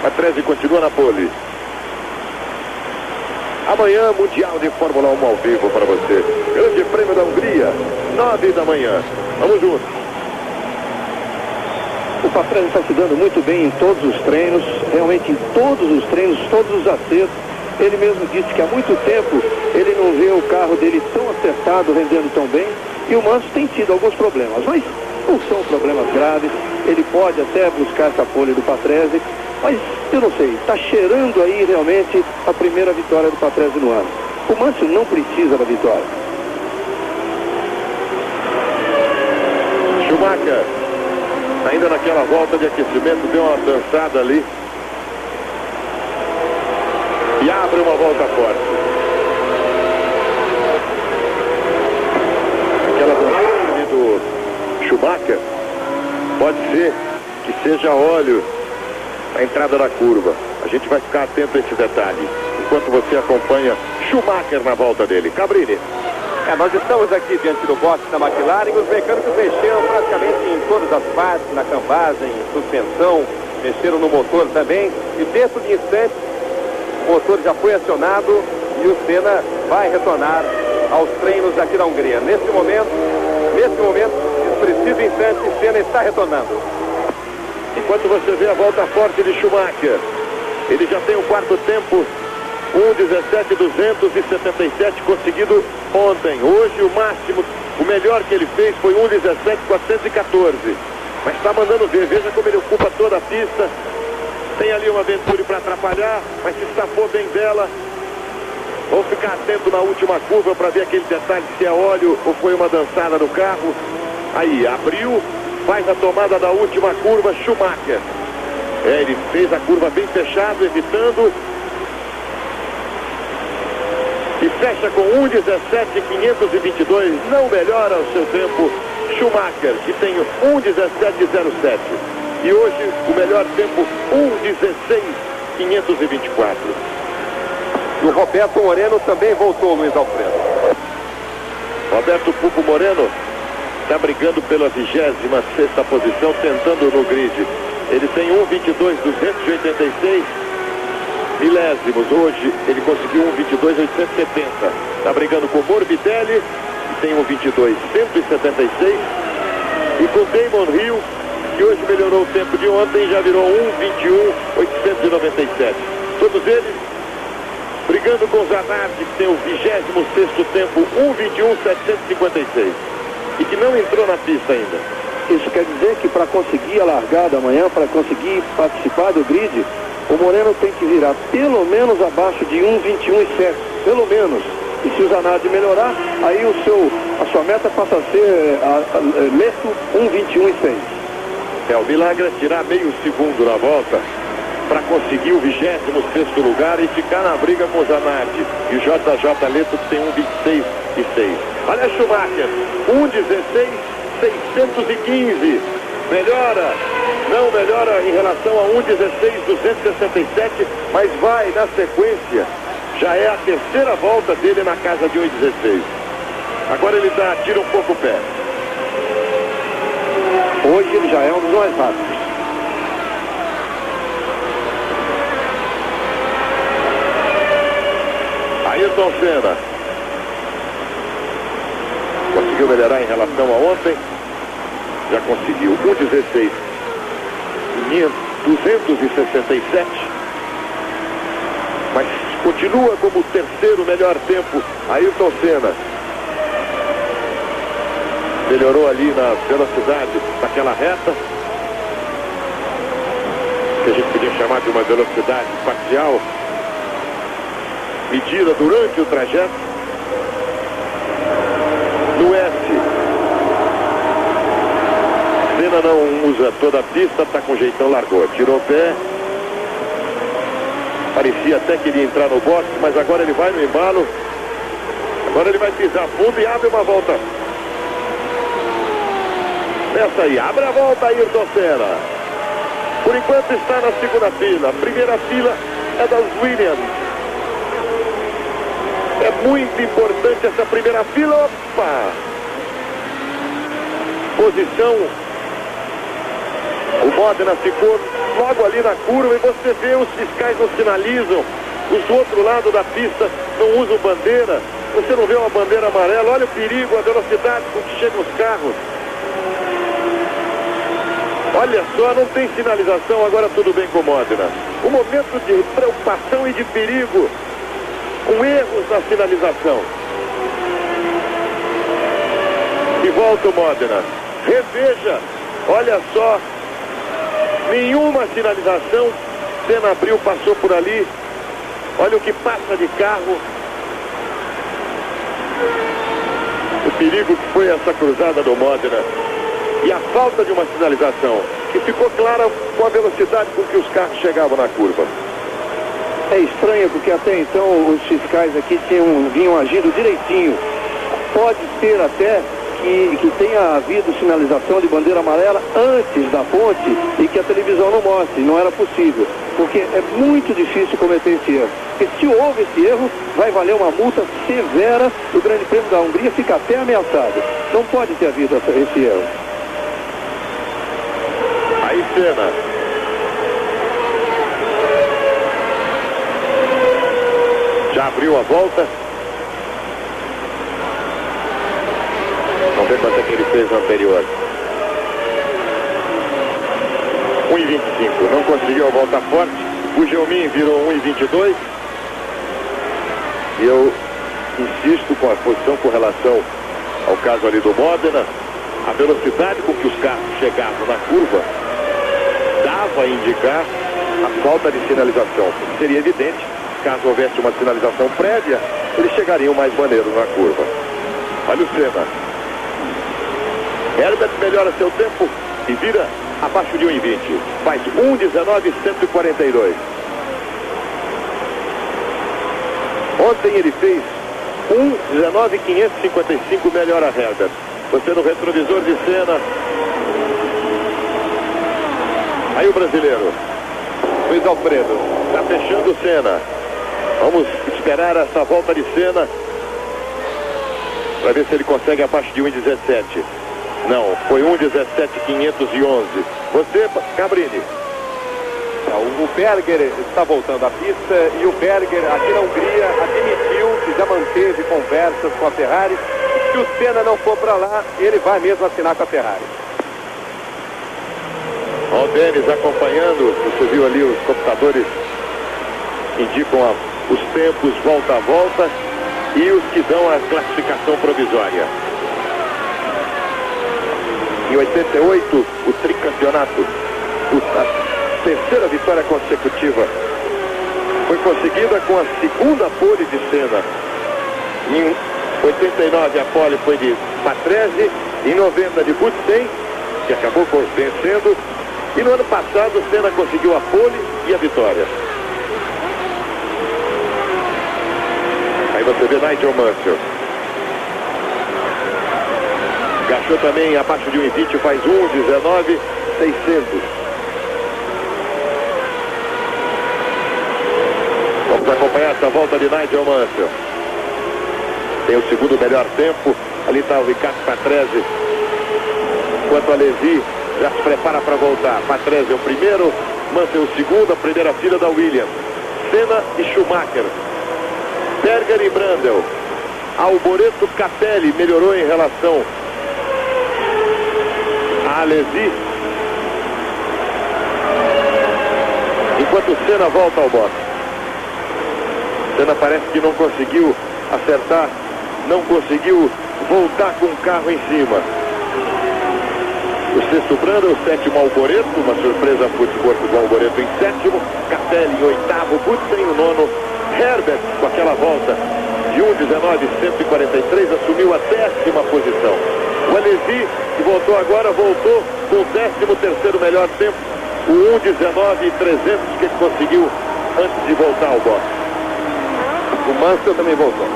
Patrese continua na pole. Amanhã, Mundial de Fórmula 1 ao vivo para você. Grande Prêmio da Hungria, 9 da manhã. Vamos juntos. O Patrese está se dando muito bem em todos os treinos, realmente em todos os treinos, todos os acertos. Ele mesmo disse que há muito tempo ele não vê o carro dele tão acertado, rendendo tão bem. E o Mansell tem tido alguns problemas, mas não são problemas graves. Ele pode até buscar essa pole do Patrese, mas eu não sei, está cheirando aí realmente a primeira vitória do Patrese no ano. O Mansell não precisa da vitória. Schumacher, ainda naquela volta de aquecimento, deu uma dançada ali e abre uma volta forte. Aquela dançada ali do Schumacher pode ser que seja óleo a entrada da curva. A gente vai ficar atento a esse detalhe enquanto você acompanha Schumacher na volta dele. Cabrini. Nós estamos aqui diante do boxe da McLaren. Os mecânicos mexeram praticamente em todas as partes, na cambagem, suspensão, mexeram no motor também. E dentro de instantes, o motor já foi acionado e o Senna vai retornar aos treinos aqui da Hungria. Nesse momento, preciso instante, Senna está retornando. Enquanto você vê a volta forte de Schumacher, ele já tem o quarto tempo, 1,17,277 conseguido ontem. Hoje o máximo, o melhor que ele fez foi 1,17,414. Mas está mandando ver, veja como ele ocupa toda a pista. Tem ali uma Venturi para atrapalhar, mas se safou bem dela. Vamos ficar atento na última curva para ver aquele detalhe, se é óleo ou foi uma dançada no carro. Aí, abriu, faz a tomada da última curva, Schumacher. Ele fez a curva bem fechada, evitando. E fecha com 1:17.522. Não melhora o seu tempo, Schumacher, que tem 1:17.07. E hoje o melhor tempo, 1:16.524. E o Roberto Moreno também voltou, Luiz Alfredo. Roberto Pupo Moreno está brigando pela 26ª posição, tentando no grid. Ele tem 1:22.286 milésimos. Hoje ele conseguiu 1:22.870. Está brigando com Morbidelli, que tem 1:22.176. E com Damon Hill, que hoje melhorou o tempo de ontem, já virou 1:21.897. Todos eles brigando com Zanardi, que tem o 26º tempo, 1:21.756. E que não entrou na pista ainda. Isso quer dizer que para conseguir a largada amanhã, para conseguir participar do grid, o Moreno tem que virar pelo menos abaixo de 1:21.7, pelo menos. E se o Zanardi melhorar, aí a sua meta passa a ser Leto 1:21.6. O milagre é tirar meio segundo na volta para conseguir o 26º lugar e ficar na briga com o Zanardi. E o JJ Leto, que tem 1:26.6. Olha Schumacher, 1:16.615. Melhora, não melhora em relação a 1:16.267, mas vai na sequência. Já é a terceira volta dele na casa de 1:16. Agora ele tira um pouco o pé. Hoje ele já é um dos mais rápidos. Ayrton Senna conseguiu melhorar em relação a ontem. Já conseguiu 1:16.267. Mas continua como o terceiro melhor tempo, Ayrton Senna. Melhorou ali na velocidade daquela reta, que a gente podia chamar de uma velocidade parcial, medida durante o trajeto. No S, Senna não usa toda a pista, está com jeitão, largou, tirou o pé. Parecia até que ele ia entrar no boxe, mas agora ele vai no embalo. Agora ele vai pisar fundo e abre uma volta. Essa aí, abre a volta, Ayrton Senna. Por enquanto está na segunda fila. A primeira fila é das Williams. É muito importante essa primeira fila. Opa! Posição. O Modena ficou logo ali na curva e você vê os fiscais não sinalizam. Os do outro lado da pista não usam bandeira. Você não vê uma bandeira amarela. Olha o perigo, a velocidade com que chegam os carros. Olha só, não tem sinalização, agora tudo bem com o Modena. Um momento de preocupação e de perigo, com erros na sinalização. E volta o Modena. Reveja, olha só, nenhuma sinalização. Senna abriu, passou por ali. Olha o que passa de carro. O perigo que foi essa cruzada do Modena. E a falta de uma sinalização, que ficou clara com a velocidade com que os carros chegavam na curva. É estranho porque até então os fiscais aqui vinham agindo direitinho. Pode ser até que tenha havido sinalização de bandeira amarela antes da ponte e que a televisão não mostre. Não era possível, porque é muito difícil cometer esse erro. Porque se houve esse erro, vai valer uma multa severa. O Grande Prêmio da Hungria fica até ameaçado. Não pode ter havido esse erro. Aí Senna. Já abriu a volta. Vamos ver quanto é que ele fez no anterior. 1:25. Não conseguiu a volta forte. O Gelmin virou 1:22. E eu insisto com a posição com relação ao caso ali do Modena. A velocidade com que os carros chegavam na curva dava a indicar a falta de sinalização. Seria evidente, caso houvesse uma sinalização prévia, eles chegariam mais maneiros na curva. Olha o Senna. Herbert melhora seu tempo e vira abaixo de 1,20. Faz 1,19,142. Ontem ele fez 1,19,555, melhora Herbert. Você no retrovisor de Senna. Aí o brasileiro, Luiz Alfredo, está fechando o Senna. Vamos esperar essa volta de Senna para ver se ele consegue abaixo de 1,17. Não, foi 1,17,511. Você, Cabrini. O Berger está voltando à pista e o Berger aqui na Hungria admitiu que já manteve conversas com a Ferrari. Se o Senna não for para lá, ele vai mesmo assinar com a Ferrari. Ó, o Denis acompanhando, você viu ali os computadores indicam os tempos volta a volta e os que dão a classificação provisória. Em 88, o tricampeonato, a terceira vitória consecutiva, foi conseguida com a segunda pole de Senna. Em 89 a pole foi de Patrese, em 90 de Butsen, que acabou vencendo, e no ano passado Senna conseguiu a pole e a vitória. Aí você vê Nigel Mansell. Gachou também abaixo de 1,20, faz 1,19,600. Vamos acompanhar essa volta de Nigel Mansell. Tem o segundo melhor tempo. Ali está o Ricardo Patrese. Enquanto a Alesi já se prepara para voltar. Patrese é o primeiro, Mansell o segundo, a primeira fila da Williams. Senna e Schumacher. Berger e Brundle. Alboreto Capelli melhorou em relação a Alesi. Enquanto o Senna volta ao boxe. Senna parece que não conseguiu acertar, não conseguiu voltar com o carro em cima. O sexto Brundle, o sétimo Alboreto, uma surpresa footwork do Alboreto em sétimo, Capelli em oitavo, Butsen em nono, Herbert com aquela volta de 1,19,143 assumiu a 10ª posição. O Alesi, que voltou agora, voltou com o 13º melhor tempo, o 1,19,300 que ele conseguiu antes de voltar ao boxe. O Mansell também voltou.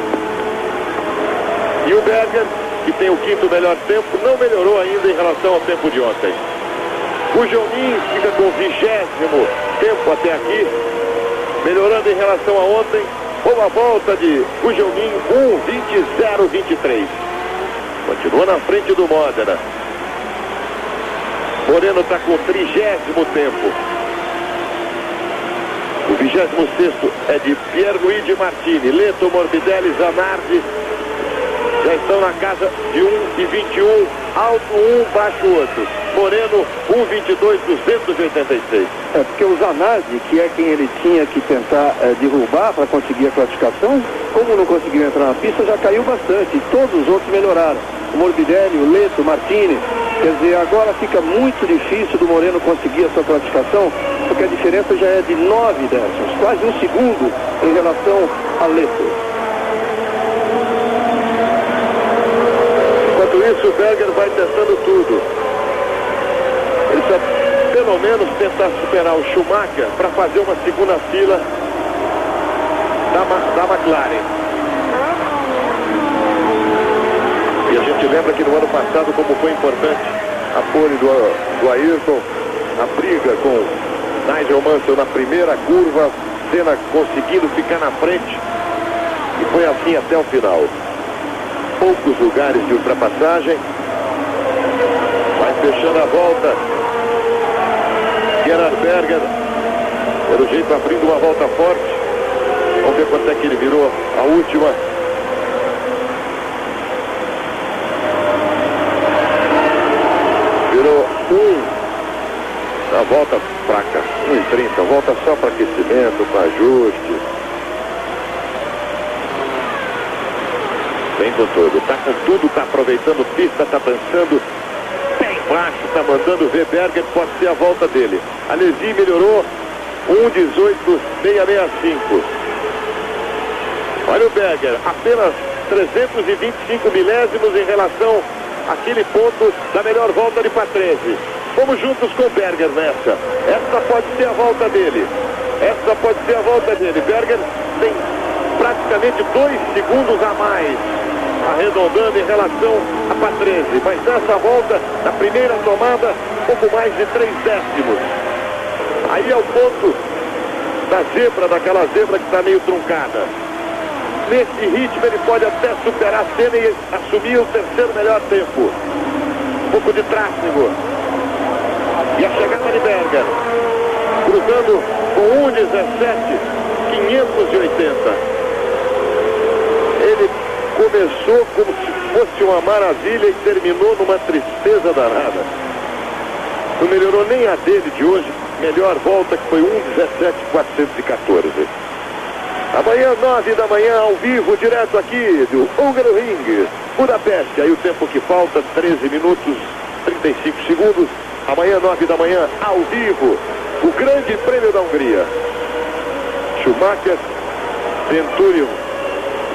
E o Berger, que tem o 5º melhor tempo, não melhorou ainda em relação ao tempo de ontem. O Jonin fica com o 20º tempo até aqui, melhorando em relação a ontem. Boa volta de Gujonin, 1,20,023. Continua na frente do Modena. Moreno está com o 30º tempo. O 26º é de Pierluigi Martini. Leto, Morbidelli, Zanardi já estão na casa de 1,21. Alto 1, baixo 8. Moreno, 1,22,286. É porque o Zanardi, que é quem ele tinha que tentar derrubar para conseguir a classificação, como não conseguiu entrar na pista, já caiu bastante. E todos os outros melhoraram. O Morbidelli, o Leto, o Martini. Quer dizer, agora fica muito difícil do Moreno conseguir a sua classificação, porque a diferença já é de 9 décimos, quase 1 segundo em relação a Leto. Enquanto isso, o Berger vai testando tudo. Ele precisa pelo menos tentar superar o Schumacher para fazer uma segunda fila da McLaren. E a gente lembra que no ano passado como foi importante a pole do Ayrton, a briga com Nigel Mansell na primeira curva, Senna conseguindo ficar na frente, e foi assim até o final. Poucos lugares de ultrapassagem. Vai fechando a volta. Gerhard Berger, pelo jeito abrindo uma volta forte. Vamos ver quanto é que ele virou a última. Virou 1 na volta fraca, 1,30. Volta só para aquecimento, para ajuste. Vem com tudo, tá com tudo, tá aproveitando pista, tá dançando pé embaixo, tá mandando ver. Berger, pode ser a volta dele. Alesi melhorou, 1:18.665. Olha o Berger, apenas 325 milésimos em relação àquele ponto da melhor volta de Patrese. Vamos juntos com o Berger nessa. Essa pode ser a volta dele. Essa pode ser a volta dele. Berger tem praticamente 2 segundos a mais, arredondando em relação a Patrese. Mas nessa volta, na primeira tomada, pouco mais de 3 décimos. Aí é o ponto da zebra, daquela zebra que está meio truncada. Nesse ritmo ele pode até superar a Senna e assumir o terceiro melhor tempo. Um pouco de tráfego. E a chegada de Berger, cruzando com 1:17.580. Ele começou como se fosse uma maravilha e terminou numa tristeza danada. Não melhorou nem a dele de hoje. Melhor volta que foi 1:17.414. Amanhã, 9 da manhã, ao vivo, direto aqui do Hungaroring, Budapeste. Aí o tempo que falta, 13 minutos, 35 segundos. Amanhã, 9 da manhã, ao vivo, o Grande Prêmio da Hungria. Schumacher, Venturi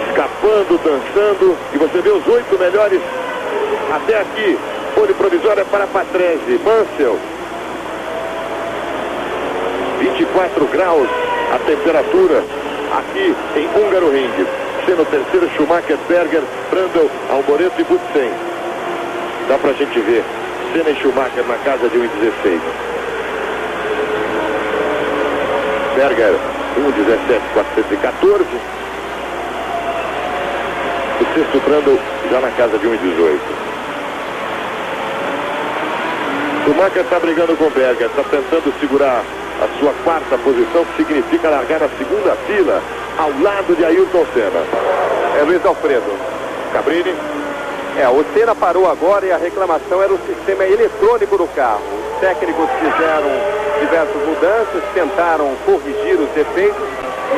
escapando, dançando. E você vê os 8 melhores até aqui. Pole provisória para Patrese. Mansell. 24 graus a temperatura aqui em Hungaroring. Sendo o terceiro, Schumacher, Berger, Brundle, Alboreto e Butsen. Dá pra gente ver Senna e Schumacher na casa de 1:16. Berger 1:17.414. O sexto, Brundle, já na casa de 1:18. Schumacher está brigando com Berger, está tentando segurar a sua quarta posição, que significa largar na segunda fila, ao lado de Ayrton Senna. É Luiz Alfredo. Cabrini. O Senna parou agora e a reclamação era o sistema eletrônico do carro. Os técnicos fizeram diversas mudanças, tentaram corrigir os defeitos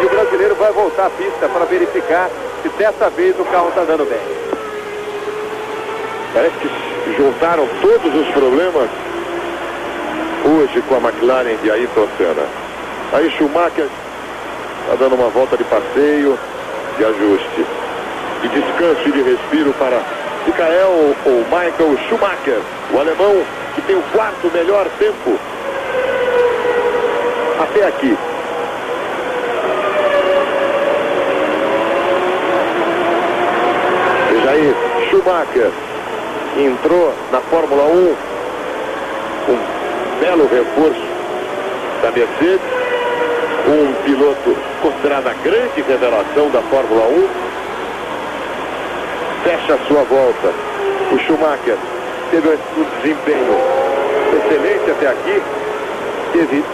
e o brasileiro vai voltar à pista para verificar se dessa vez o carro está andando bem. Parece que juntaram todos os problemas hoje com a McLaren de Ayrton Senna. Aí Schumacher está dando uma volta de passeio, de ajuste, de descanso e de respiro para Michael ou Michael Schumacher, o alemão que tem o quarto melhor tempo até aqui. Veja aí, Schumacher entrou na Fórmula 1, um belo reforço da Mercedes, um piloto considerado a grande revelação da Fórmula 1. Fecha a sua volta. O Schumacher teve um desempenho excelente até aqui, teve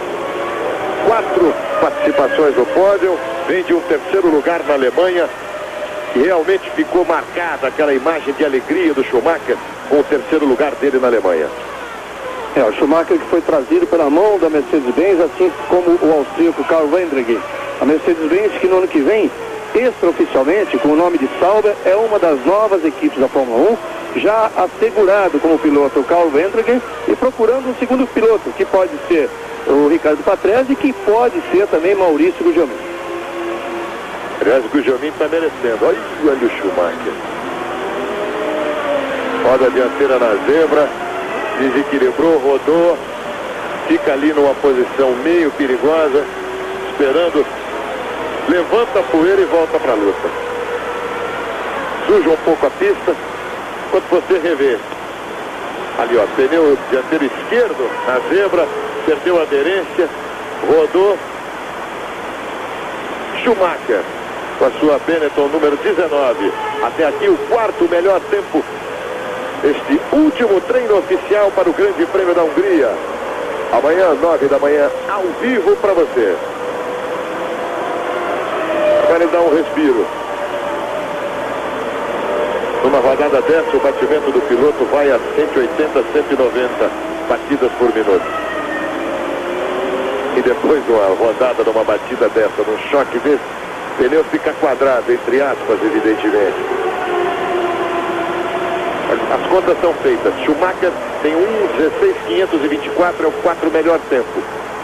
4 participações no pódio, vem de um terceiro lugar na Alemanha e realmente ficou marcada aquela imagem de alegria do Schumacher com o terceiro lugar dele na Alemanha. O Schumacher que foi trazido pela mão da Mercedes-Benz, assim como o austríaco Karl Wendrick. A Mercedes-Benz que no ano que vem, extraoficialmente, com o nome de Sauber, é uma das novas equipes da Fórmula 1, já assegurado como piloto o Karl Wendrick e procurando um segundo piloto, que pode ser o Ricardo Patrese, que pode ser também Maurício Gugelmin. Aliás, o Gugelmin está merecendo. Olha o Schumacher. Roda dianteira na zebra, desequilibrou, rodou, fica ali numa posição meio perigosa, esperando, levanta a poeira e volta para a luta. Suja um pouco a pista, enquanto você revê. Ali, ó, pneu dianteiro esquerdo na zebra, perdeu a aderência, rodou. Schumacher, com a sua Benetton número 19, até aqui o quarto melhor tempo. Este último treino oficial para o Grande Prêmio da Hungria. Amanhã, 9 da manhã, ao vivo para você. Agora ele dá um respiro. Numa rodada dessa, o batimento do piloto vai a 180, 190 batidas por minuto. E depois de uma rodada, numa batida dessa, num choque desse, o pneu fica quadrado, entre aspas, evidentemente. As contas são feitas. Schumacher tem 1:16.524, é o 4 melhor tempo.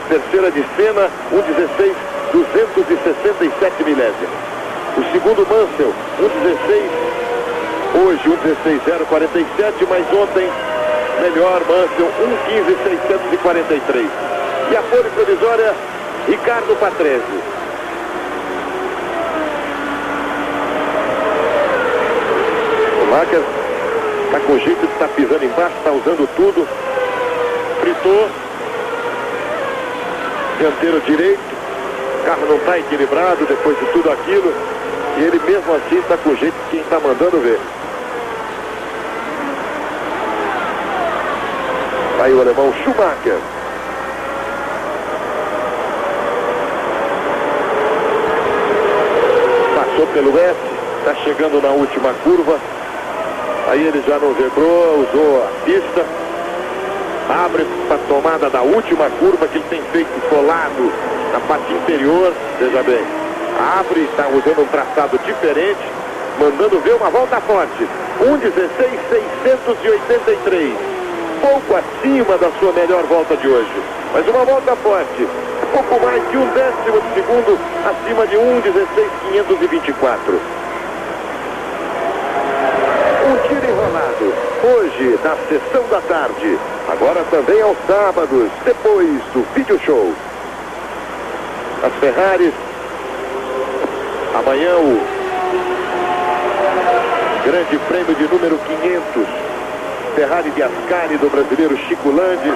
terceira de Senna, 1:16,267 milésimos. O segundo Mansell, 1:16, hoje 1:16,047, mas ontem melhor Mansell, 1:15,643. E a pole provisória, Ricardo Patrese. O Schumacher está com jeito de estar pisando embaixo, está usando tudo. Fritou. Dianteiro direito. O carro não está equilibrado depois de tudo aquilo. E ele mesmo assim está com jeito de quem está mandando ver. Aí o alemão Schumacher. Passou pelo S, está chegando na última curva. Aí ele já não vibrou, usou a pista. Abre para a tomada da última curva que ele tem feito colado na parte inferior. Veja bem, abre, está usando um traçado diferente, mandando ver uma volta forte. 1:16,683. Pouco acima da sua melhor volta de hoje. Mas uma volta forte. Pouco mais de 1/10 de segundo acima de 1:16,524. Um tiro enrolado. Hoje, na sessão da tarde. Agora também aos sábados, depois do vídeo show. As Ferraris. Amanhã o Grande Prêmio de número 500. Ferrari de Ascari, do brasileiro Chico Landi.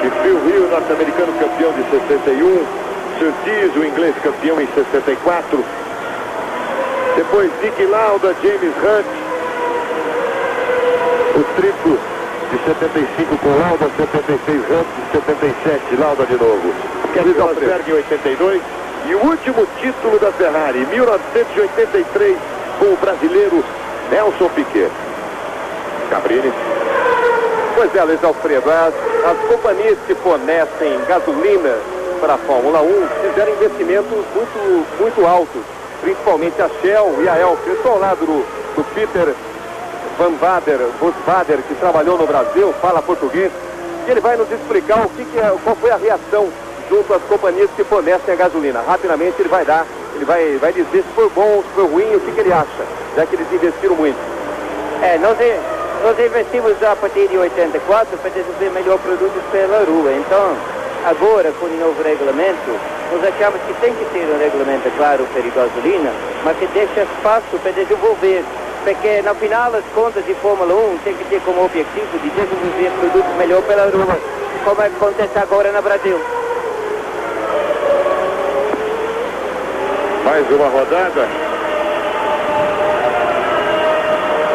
E Phil Hill, norte-americano, campeão de 61. Surtees, o inglês, campeão em 64. Depois Niki Lauda, James Hunt. O triplo de 75 com Lauda, 76 Hunt, 77 Lauda de novo. Kevin Rosberg em 82. E o último título da Ferrari, 1983, com o brasileiro Nelson Piquet. Cabrini. Pois é, Luiz Alfredo, as companhias que fornecem gasolina para a Fórmula 1 fizeram investimentos muito altos, principalmente a Shell e a Elf. Eu estou ao lado do Peter Vosvader, que trabalhou no Brasil, fala português, e ele vai nos explicar qual foi a reação junto às companhias que fornecem a gasolina. Rapidamente ele vai dizer se foi bom, se foi ruim, o que ele acha, já que eles investiram muito. Nós investimos a partir de 84 para desenvolver melhor produtos pela rua. Então, agora, com o novo regulamento, nós achamos que tem que ter um regulamento claro para a gasolina, mas que deixa espaço para desenvolver. Porque, no final das contas, de Fórmula 1 tem que ter como objetivo de desenvolver produtos melhor pela rua, como acontece agora no Brasil. Mais uma rodada.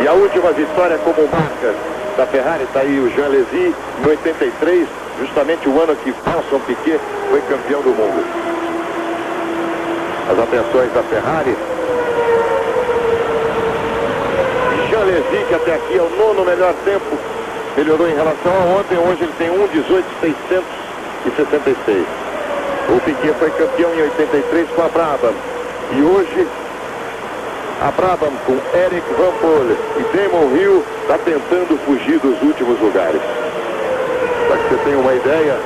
E a última vitória como marca da Ferrari, está aí o Jean Alesi, em 83, justamente o ano que Nelson Piquet foi campeão do mundo. As atenções da Ferrari. Jean Alesi, que até aqui é o 9º melhor tempo, melhorou em relação a ontem. Hoje ele tem 1:18,666. O Piquet foi campeão em 83 com a Brabham. E hoje a Brabham com Eric Van Poel e Damon Hill está tentando fugir dos últimos lugares. Para que você tenha uma ideia,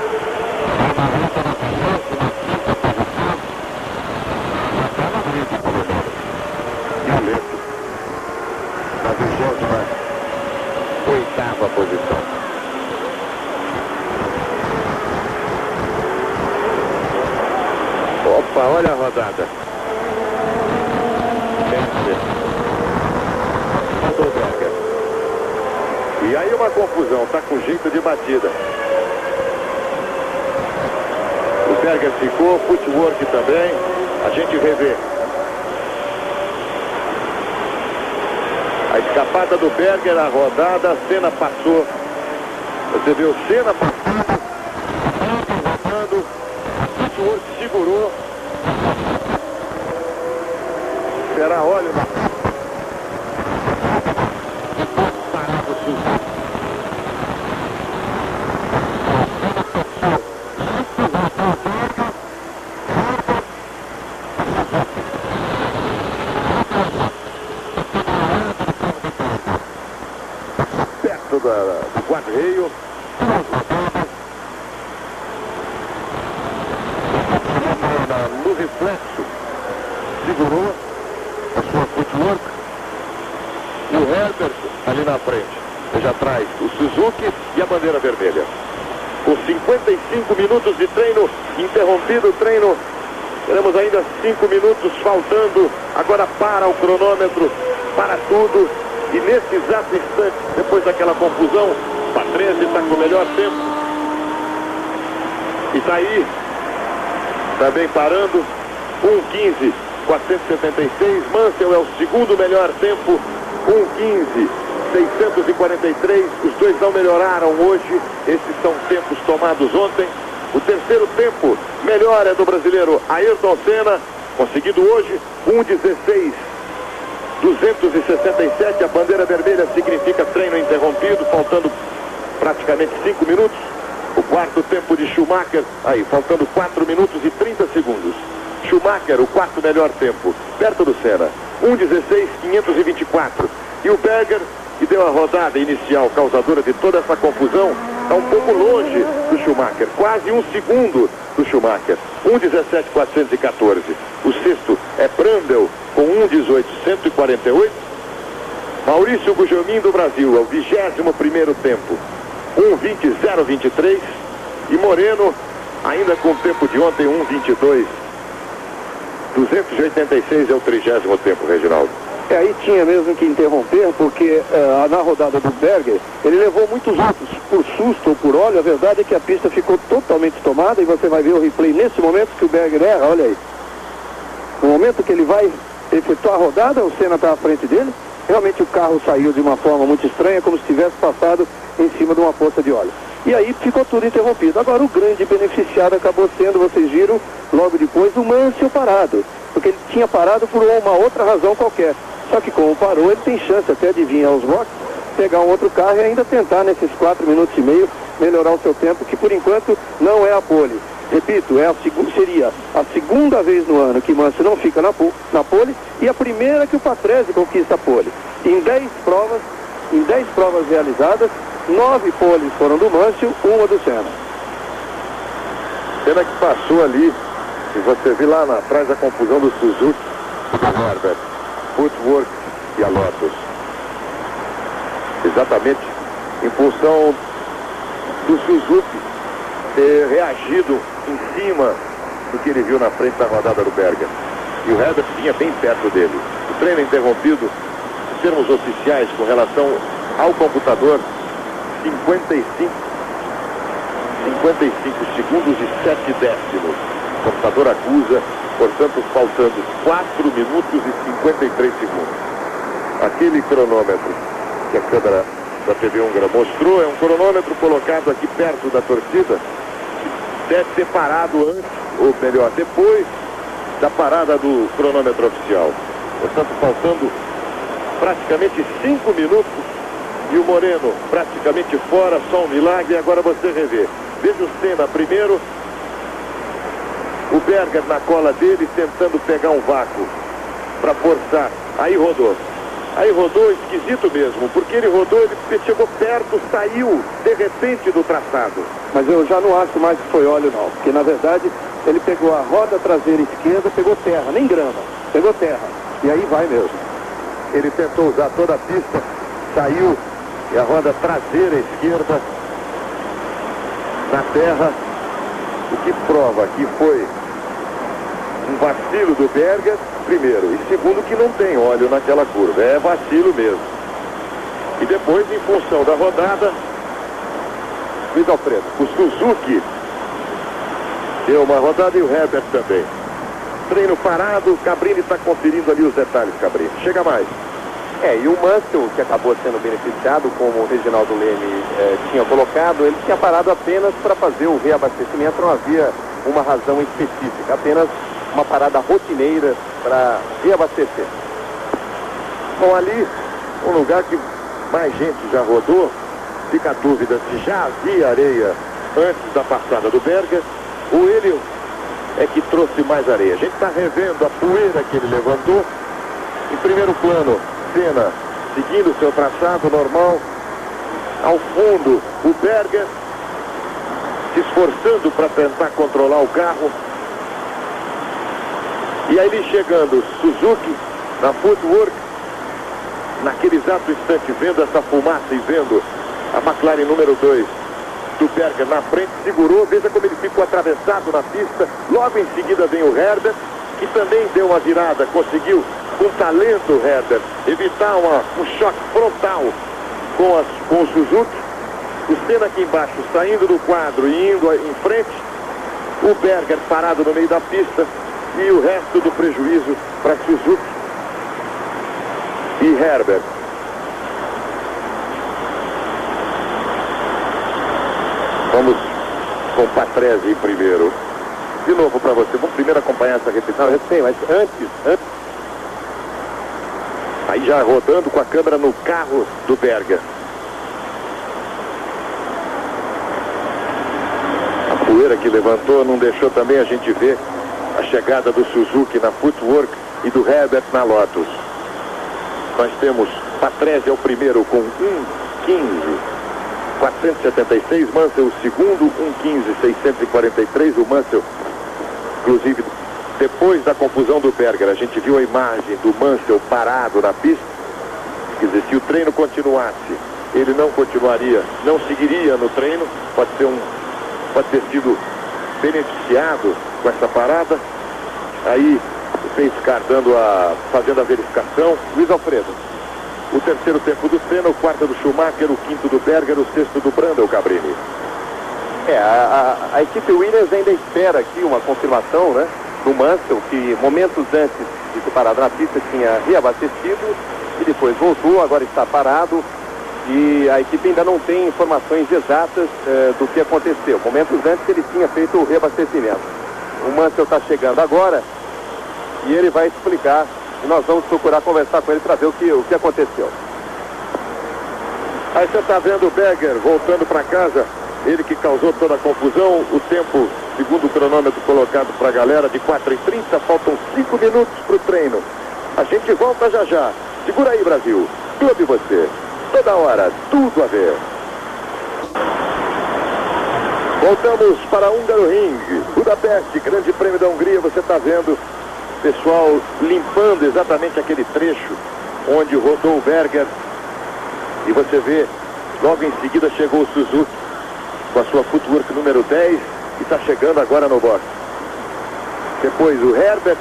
na 28ª posição. Opa, olha a rodada. E aí uma confusão, tá com jeito de batida. O Berger ficou, footwork também. A gente revê. A escapada do Berger, a rodada, a Senna passou. Você vê o Senna passando, o footwork segurou. Será óleo na... Perto do guarda-reio. Senna no reflexo segurou a sua footwork e o Herbert ali na frente. Veja atrás o Suzuki e a bandeira vermelha. Com 55 minutos de treino, interrompido o treino, teremos ainda 5 minutos faltando. Agora para o cronômetro, para tudo. E nesse exato instante, depois daquela confusão, Patrese está com o melhor tempo. E está aí, também parando, 1:15, 476. Mansell é o segundo melhor tempo, 1:15, 643. Os dois não melhoraram hoje, esses são tempos tomados ontem. O terceiro tempo melhor é do brasileiro Ayrton Senna, conseguido hoje, 1:16, 267. A bandeira vermelha significa treino interrompido, faltando praticamente 5 minutos. O quarto tempo de Schumacher, aí, faltando 4 minutos e 30 segundos. Schumacher, o quarto melhor tempo, perto do Senna, 1:16, 524. E o Berger, que deu a rodada inicial causadora de toda essa confusão, está um pouco longe do Schumacher, quase 1 segundo do Schumacher, 1:17, 414. O sexto é Brandel, com 1:18, 148. Maurício Gugelmin do Brasil, é o 21º tempo, 1:20, 023. E Moreno, ainda com o tempo de ontem, 1:22, 286 é o 30º tempo, Reginaldo. Aí tinha mesmo que interromper, porque na rodada do Berger, ele levou muitos outros por susto ou por óleo. A verdade é que a pista ficou totalmente tomada, e você vai ver o replay nesse momento que o Berger erra, olha aí. No momento que ele vai efetuar a rodada, o Senna está à frente dele. Realmente o carro saiu de uma forma muito estranha, como se tivesse passado em cima de uma poça de óleo. E aí ficou tudo interrompido. Agora o grande beneficiado acabou sendo, vocês viram, logo depois, o Mansell parado. Porque ele tinha parado por uma outra razão qualquer. Só que como parou, ele tem chance até de vir aos boxes, pegar um outro carro e ainda tentar nesses 4 minutos e meio melhorar o seu tempo, que por enquanto não é a pole. Repito, seria a segunda vez no ano que Mansell não fica na pole, e a primeira que o Patrese conquista a pole. Em 10 provas realizadas, 9 poles foram do Mansell, uma do Senna. Senna que passou ali, e você viu lá atrás a confusão do Suzuki, do Herbert, Footwork e a Lotus. Exatamente em função do Suzuki ter reagido em cima do que ele viu na frente da rodada do Berger. E o Herbert vinha bem perto dele. O treino interrompido, em termos oficiais, com relação ao computador, 55 segundos e 7 décimos. O computador acusa, portanto, faltando 4 minutos e 53 segundos. Aquele cronômetro que a câmera da TV húngara mostrou é um cronômetro colocado aqui perto da torcida, que deve ter parado antes, ou melhor, depois da parada do cronômetro oficial. Portanto, faltando praticamente 5 minutos, e o Moreno praticamente fora, só um milagre. Agora você revê. Veja o Senna primeiro, o Berger na cola dele, tentando pegar um vácuo para forçar. Aí rodou esquisito mesmo, porque ele rodou, ele chegou perto, saiu de repente do traçado. Mas eu já não acho mais que foi óleo não, porque na verdade ele pegou a roda traseira esquerda, pegou terra, nem grama, pegou terra, e aí vai mesmo. Ele tentou usar toda a pista, saiu, e a roda traseira esquerda na terra, o que prova que foi um vacilo do Berger, primeiro, e segundo, que não tem óleo naquela curva, é vacilo mesmo. E depois, em função da rodada, Luiz Alfredo, o Suzuki deu uma rodada e o Herbert também. Treino parado, o Cabrini está conferindo ali os detalhes, Cabrini. Chega mais. E o Mansell, que acabou sendo beneficiado, como o Reginaldo Leme tinha colocado, ele tinha parado apenas para fazer o reabastecimento, não havia uma razão específica, apenas uma parada rotineira para reabastecer. Bom, ali, um lugar que mais gente já rodou, fica a dúvida se já havia areia antes da passada do Berger, ou ele é que trouxe mais areia. A gente está revendo a poeira que ele levantou. Em primeiro plano, Senna seguindo seu traçado normal. Ao fundo, o Berger se esforçando para tentar controlar o carro. E aí chegando Suzuki na footwork, naquele exato instante, vendo essa fumaça e vendo a McLaren número 2 do Berger na frente, segurou, veja como ele ficou atravessado na pista. Logo em seguida vem o Herbert, que também deu uma virada, conseguiu, com talento, o Herbert, evitar um choque frontal com o Suzuki. O Senna aqui embaixo, saindo do quadro e indo em frente. O Berger parado no meio da pista e o resto do prejuízo para Suzuki e Herbert. Vamos com Patrese em primeiro. De novo para você, vamos primeiro acompanhar essa repetição. Eu sei, mas antes. Aí já rodando com a câmera no carro do Berger. A poeira que levantou não deixou também a gente ver a chegada do Suzuki na footwork e do Herbert na Lotus. Nós temos Patrese é o primeiro com 1:15.476, Mansell o segundo, 1:15.643. O Mansell, inclusive, depois da confusão do Berger, a gente viu a imagem do Mansell parado na pista. Quer dizer, se o treino continuasse, ele não continuaria, não seguiria no treino. Pode ter sido beneficiado com essa parada. Aí o Pace Car fazendo a verificação. Luiz Alfredo. O terceiro tempo do Senna, o quarto do Schumacher, o quinto do Berger, o sexto do Brundle, Cabrini. A equipe Williams ainda espera aqui uma confirmação, né, do Mansell, que momentos antes de ser parado na pista tinha reabastecido e depois voltou, agora está parado. E a equipe ainda não tem informações exatas do que aconteceu. Momentos antes ele tinha feito o reabastecimento. O Mansell está chegando agora e ele vai explicar. E nós vamos procurar conversar com ele para ver o que aconteceu. Aí você está vendo o Berger voltando para casa. Ele que causou toda a confusão. O tempo, segundo o cronômetro colocado para a galera, de 4:30. Faltam 5 minutos para o treino. A gente volta já já. Segura aí, Brasil. Clube você. Toda hora, tudo a ver. Voltamos para Hungaroring, Budapeste, Grande Prêmio da Hungria. Você está vendo pessoal limpando exatamente aquele trecho onde rodou o Berger. E você vê, logo em seguida chegou o Suzuki com a sua footwork número 10 e está chegando agora no box. Depois o Herbert,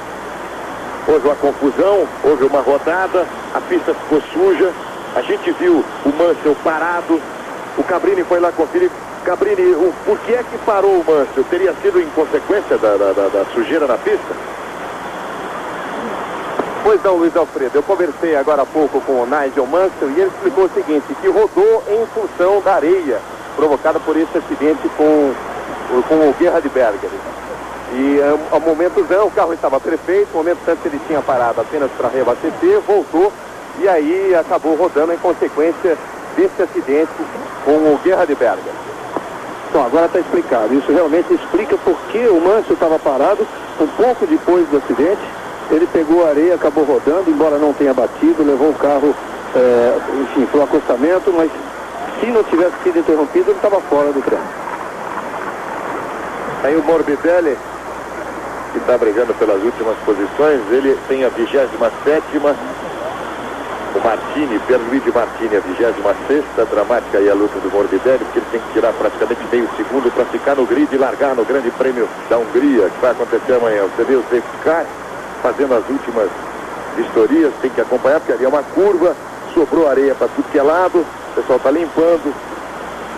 houve uma confusão, houve uma rodada, a pista ficou suja. A gente viu o Mansell parado, o Cabrini foi lá conferir. Cabrini, por que é que parou o Mansell? Teria sido em consequência da sujeira na pista? Pois não, Luiz Alfredo, eu conversei agora há pouco com o Nigel Mansell e ele explicou o seguinte, que rodou em função da areia provocada por esse acidente com o Gerhard Berger. E ao momento o carro estava perfeito, no momento antes ele tinha parado apenas para reabastecer, voltou e aí acabou rodando em consequência desse acidente com o Gerhard Berger. Bom, agora está explicado. Isso realmente explica por que o Mansell estava parado um pouco depois do acidente. Ele pegou a areia, acabou rodando, embora não tenha batido, levou o carro, enfim, para o acostamento, mas se não tivesse sido interrompido, ele estava fora do treino. Aí o Morbidelli, que está brigando pelas últimas posições, ele tem a 27ª. O Martini, Pierluigi Martini, a 26ª, dramática aí a luta do Morbidelli, porque ele tem que tirar praticamente meio segundo para ficar no grid e largar no Grande Prêmio da Hungria, que vai acontecer amanhã. Você vê o safety car fazendo as últimas vistorias, tem que acompanhar, porque ali é uma curva, sobrou areia para tudo que é lado, o pessoal está limpando,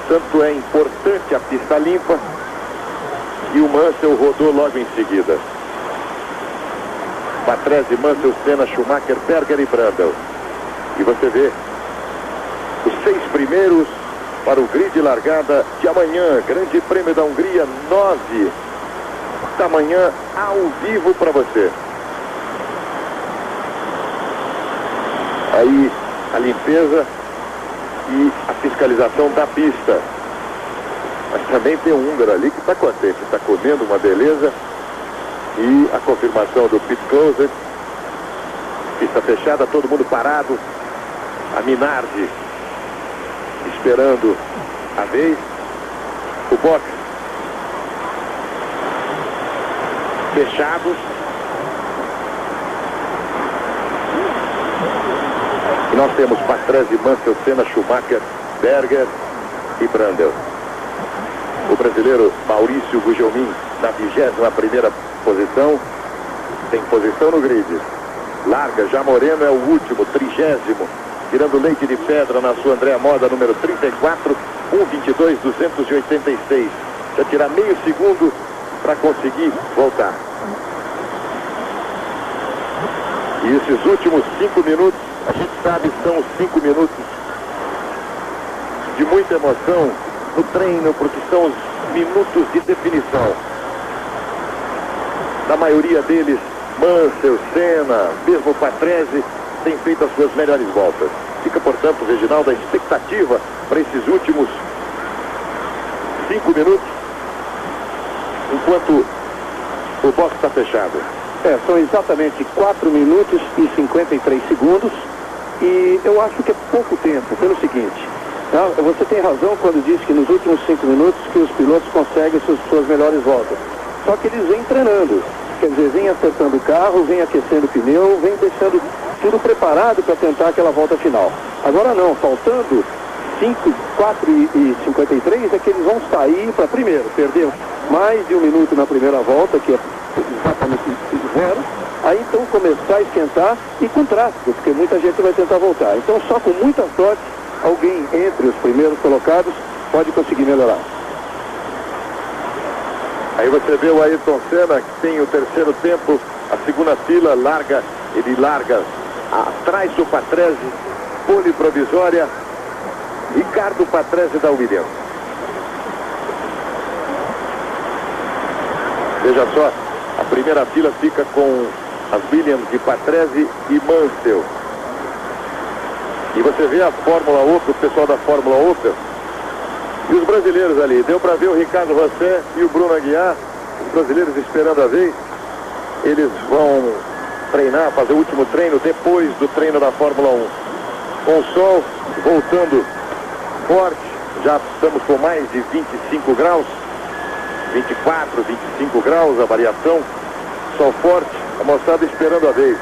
tanto é importante a pista limpa, e o Mansell rodou logo em seguida. Patrese, Mansell, Senna, Schumacher, Berger e Brundle. E você vê os 6 primeiros para o grid largada de amanhã. Grande Prêmio da Hungria, 9 da manhã, ao vivo para você. Aí a limpeza e a fiscalização da pista. Mas também tem um húngaro ali que está contente, está comendo uma beleza. E a confirmação do pit closer. Pista fechada, todo mundo parado. A Minardi esperando a vez. O box fechado. Nós temos Patrese, Mansell, Senna, Schumacher, Berger e Brandel. O brasileiro Maurício Gugelmin na 21ª posição. Tem posição no grid. Larga, já Moreno é o último, 30º. Tirando leite de pedra na sua Andréa Moda, número 34, 1:22.286. Já tirar meio segundo para conseguir voltar. E esses últimos 5 minutos, a gente sabe, são os 5 minutos de muita emoção no treino, porque são os minutos de definição. Na maioria deles, Mansell, Senna, mesmo Patrese, tem feito as suas melhores voltas. Fica, portanto, Reginaldo, a expectativa para esses últimos 5 minutos, enquanto o box está fechado. São exatamente 4 minutos e 53 segundos. E eu acho que é pouco tempo, pelo seguinte. Tá? Você tem razão quando diz que nos últimos 5 minutos que os pilotos conseguem suas melhores voltas. Só que eles vêm treinando. Quer dizer, vem acertando o carro, vem aquecendo o pneu, vem deixando tudo preparado para tentar aquela volta final. Agora não, faltando 4 e 53 é que eles vão sair para primeiro. Perder mais de 1 minuto na primeira volta, que é exatamente 0. Aí então começar a esquentar e com tráfego, porque muita gente vai tentar voltar. Então só com muita sorte, alguém entre os primeiros colocados pode conseguir melhorar. Aí você vê o Ayrton Senna, que tem o terceiro tempo, a segunda fila, ele larga atrás do Patrese, pole provisória, Ricardo Patrese da Williams. Veja só, a primeira fila fica com as Williams de Patrese e Mansell. E você vê a Fórmula Opel, o pessoal da Fórmula Opel, e os brasileiros ali. Deu para ver o Ricardo Rosset e o Bruno Aguiar, os brasileiros esperando a vez. Eles vão treinar, fazer o último treino depois do treino da Fórmula 1. Com o sol voltando forte, já estamos com mais de 25 graus, 24, 25 graus a variação, sol forte, a moçada esperando a vez.